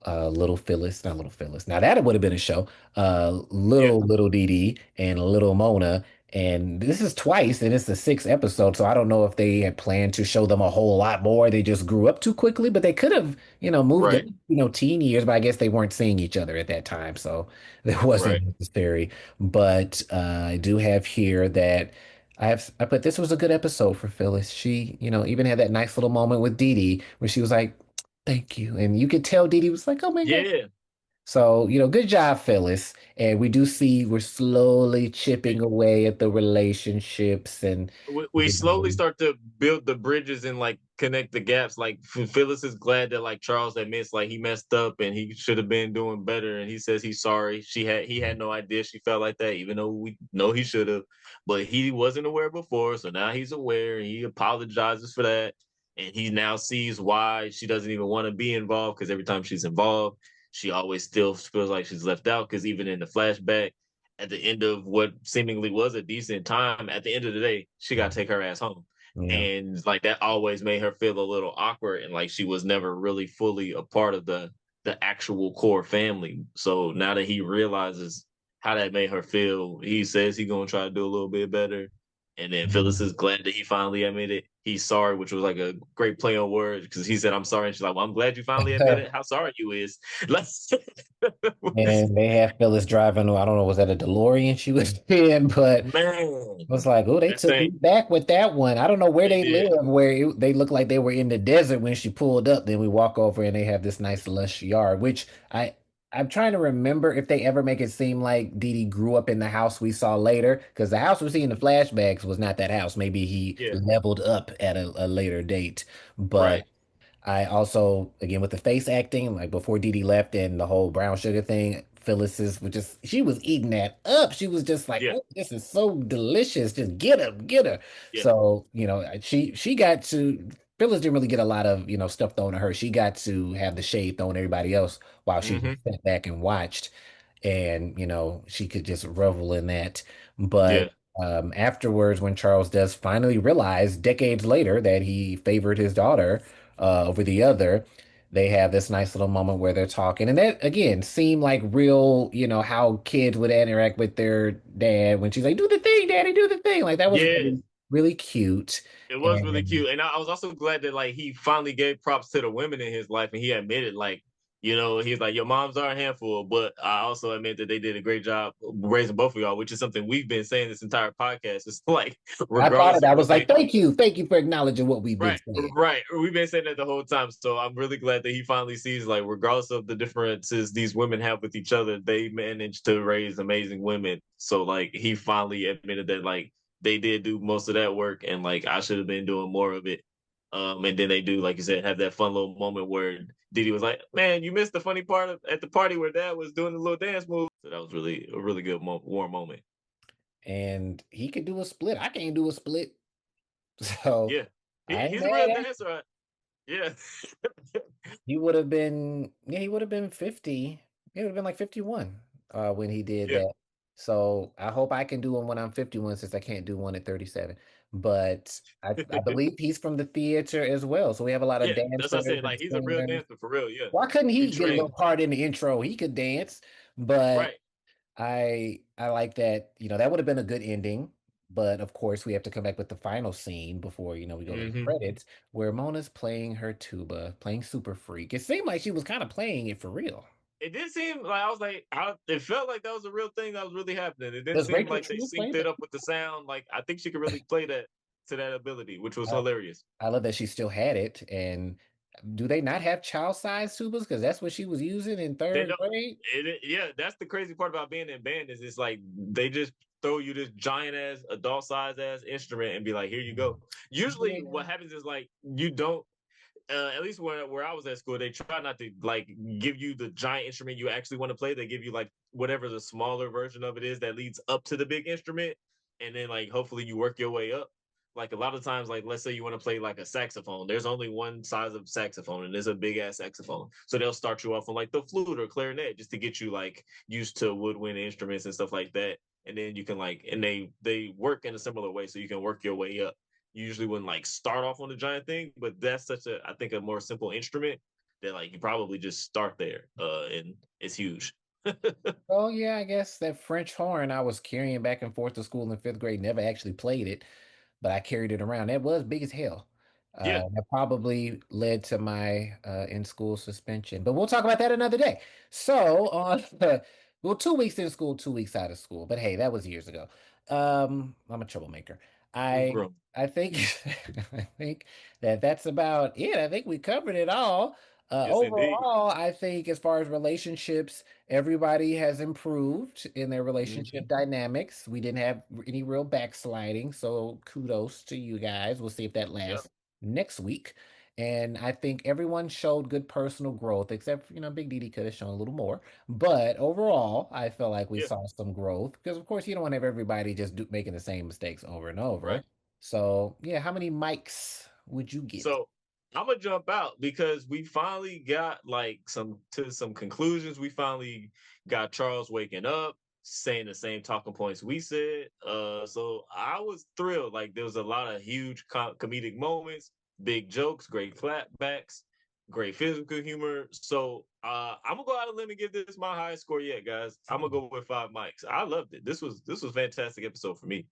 Little Phyllis, not Little Phyllis. Now that would have been a show. Yeah, Little Dee Dee and Little Mona. And this is twice, and it's the sixth episode. So I don't know if they had planned to show them a whole lot more. They just grew up too quickly, but they could have, moved right, in, teen years. But I guess they weren't seeing each other at that time, so it right. wasn't necessary. But I do have here that I put this was a good episode for Phyllis. She, even had that nice little moment with Dee Dee where she was like, thank you. And you could tell Dee Dee was like, oh my God. Yeah. So, good job, Phyllis. And we do see we're slowly chipping away at the relationships and We slowly start to build the bridges and like connect the gaps. Like Phyllis is glad that like Charles admits like he messed up and he should have been doing better, and he says he's sorry. He had no idea she felt like that, even though we know he should have, but he wasn't aware before, so now he's aware and he apologizes for that, and he now sees why she doesn't even want to be involved because every time she's involved, she always still feels like she's left out. Because even in the flashback at the end of what seemingly was a decent time, at the end of the day, she got to take her ass home. yeah. And like that always made her feel a little awkward and like she was never really fully a part of the actual core family. So now that he realizes how that made her feel, he says he's gonna try to do a little bit better. And then Yeah. Phyllis is glad that he finally admitted he's sorry, which was like a great play on words because he said, I'm sorry. And she's like, well, I'm glad you finally admitted how sorry you is. Let's And they have Phyllis driving, I don't know, was that a DeLorean she was in? But man, I was like, oh, they that took thing me back with that one. I don't know where they they did. live, where they look like they were in the desert when she pulled up. Then we walk over and they have this nice lush yard, which I'm trying to remember if they ever make it seem like Dee Dee grew up in the house we saw later, because the house we see in the flashbacks was not that house. Maybe he Yeah, leveled up at a later date. But right. I also, again, with the face acting, like before Dee Dee left and the whole brown sugar thing, Phyllis's was just, she was eating that up. She was just like, Yeah, oh, this is so delicious. Just get her, get her. yeah. So, she got to, Phyllis didn't really get a lot of, stuff thrown at her. She got to have the shade thrown at everybody else while she Hmm. just sat back and watched. And, she could just revel in that. But Yeah, afterwards, when Charles does finally realize decades later that he favored his daughter, over the other. They have this nice little moment where they're talking, and that again seemed like real, how kids would interact with their dad when she's like, "Do the thing, Daddy, do the thing." Like that was yeah. really, really cute. It was really And cute, and I was also glad that like he finally gave props to the women in his life, and he admitted like he's like, your moms are a handful, but I also admit that they did a great job raising both of y'all, which is something we've been saying this entire podcast. It's like, I thought regardless it. of I what was like, they, thank you for acknowledging what we've been right, saying. right, we've been saying that the whole time. So I'm really glad that he finally sees, like, regardless of the differences these women have with each other, they managed to raise amazing women. So like, he finally admitted that like they did do most of that work, and like I should have been doing more of it. And then they do, like you said, have that fun little moment where Dee Dee was like, "Man, you missed the funny part at the party where Dad was doing the little dance move." So that was really a really good warm moment. And he could do a split. I can't do a split. So Yeah, I ain't he's a mad real at him. dancer. Yeah, He would have been, yeah, he would have been 50. He would have been like 51 when he did yeah. that. So I hope I can do one when I'm 51 since I can't do one at 37. But I believe he's from the theater as well. So we have a lot of Yeah, that's what I dancers said. and Like, he's a real singers. dancer for real. Yeah, Why couldn't he he get a little trained. part in the intro? He could dance, but Right. I like that, that would have been a good ending. But of course, we have to come back with the final scene before, we go to the Hmm. credits, where Mona's playing her tuba, playing Super Freak. It seemed like she was kind of playing it for real. It did seem like I was like, it felt like that was a real thing that was really happening. It didn't Does seem Rachel like they True play synced it that? up with the sound. Like, I think she could really play that to that ability, which was I, hilarious. I love that she still had it. And do they not have child size tubas? Because that's what she was using in They third don't. grade. Yeah, that's the crazy part about being in band is it's like they just throw you this giant ass adult size ass instrument and be like, here you go. Usually, what Yeah. happens is like you don't. At least where I was at school, they try not to like give you the giant instrument you actually want to play. They give you like whatever the smaller version of it is that leads up to the big instrument, and then like hopefully you work your way up. Like a lot of times, like let's say you want to play like a saxophone, there's only one size of saxophone, and it's a big ass saxophone. So they'll start you off on like the flute or clarinet just to get you like used to woodwind instruments and stuff like that. And then you can like, and they work in a similar way, so you can work your way up. You usually wouldn't like start off on the giant thing, but that's such a I think a more simple instrument that like you probably just start there, and it's huge. Oh yeah, I guess that French horn I was carrying back and forth to school in fifth grade, never actually played it, but I carried it around. That was big as hell. Yeah, That probably led to my in-school suspension, but we'll talk about that another day. So on, well, 2 weeks in school, 2 weeks out of school, but hey, that was years ago. I'm a troublemaker. we've I grown. I think I think that's about it. I think we covered it all. Yes, indeed. Overall, I think as far as relationships, everybody has improved in their relationship Hmm. dynamics. We didn't have any real backsliding, so kudos to you guys. We'll see if that Yep. lasts next week. And I think everyone showed good personal growth, except for, Big Dee Dee could have shown a little more. But overall, I felt like we Yeah. saw some growth because, of course, you don't want to have everybody just making the same mistakes over and over. Right. So, yeah, how many mics would you give? So I'm gonna jump out because we finally got like some conclusions. We finally got Charles waking up, saying the same talking points we said. So I was thrilled. Like there was a lot of huge comedic moments, big jokes, great clapbacks, great physical humor. So I'm gonna go out on a limb and give this my highest score yet, guys. I'm gonna go with 5 mics. I loved it. This was a fantastic episode for me.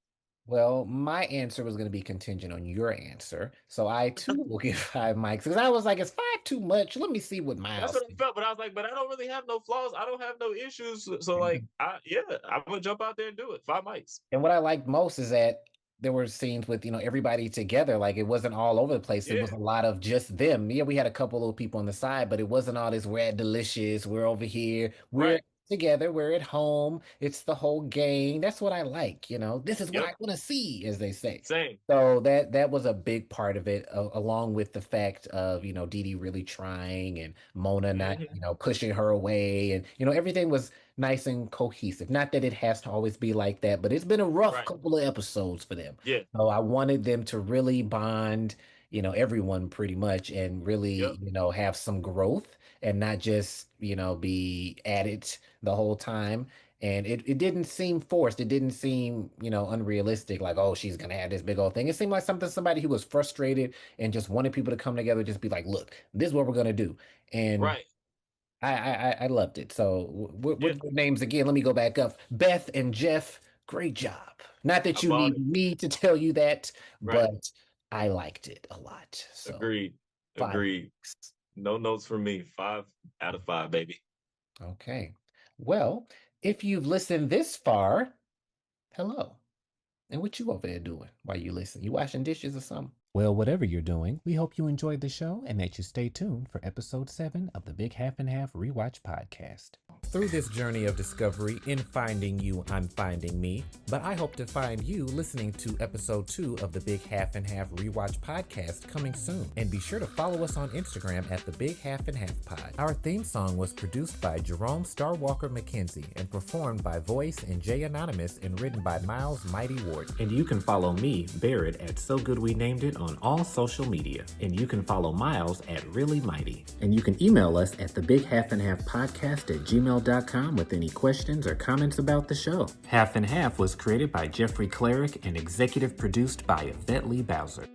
Well, my answer was going to be contingent on your answer. So I too will give 5 mics because I was like, is five too much? Let me see what That's Miles what I felt, but I was like, but I don't really have no flaws. I don't have no issues. So like, thinks. I'm gonna jump out there and do it. 5 mics. And what I liked most is that there were scenes with, everybody together. Like it wasn't all over the place. It was Yeah, a lot of just them. Yeah, we had a couple little people on the side, but it wasn't all this we're at Delicious, we're over here, we're right. together, we're at home. It's the whole gang. That's what I like, This is what Yep. I want to see, as they say. Same. So that was a big part of it, along with the fact of, Dee Dee really trying and Mona not, Hmm. pushing her away. And, everything was nice and cohesive. Not that it has to always be like that, but it's been a rough Right. couple of episodes for them. Yeah. So I wanted them to really bond, everyone pretty much, and really, Yep. have some growth and not just, be at it the whole time. And it didn't seem forced. It didn't seem, unrealistic, like, oh, she's gonna have this big old thing. It seemed like somebody who was frustrated and just wanted people to come together, just be like, look, this is what we're gonna do. And Right. I loved it. So Yeah. what your names again? Let me go back up. Beth and Jeff, great job. Not I that you bought need it. me to tell you that, Right. but I liked it a lot. So Agreed. five. Agreed. No notes for me. 5 out of 5, baby. Okay. Well, if you've listened this far, hello. And what you over there doing while you listen? You washing dishes or something? Well, whatever you're doing, we hope you enjoyed the show and that you stay tuned for episode 7 of the Big Half and Half Rewatch podcast. Through this journey of discovery, in finding you, I'm finding me. But I hope to find you listening to episode 2 of the Big Half and Half Rewatch podcast coming soon. And be sure to follow us on Instagram at the Big Half and Half Pod. Our theme song was produced by Jerome Starwalker McKenzie and performed by Voice and J Anonymous and written by Miles Mighty Ward. And you can follow me, Barrett, at So Good We Named It on all social media. And you can follow Miles at Really Mighty. And you can email us at thebighalfandhalfpodcast@gmail.com with any questions or comments about the show. Half and Half was created by Jeffrey Cleric and executive produced by Yvette Lee Bowser.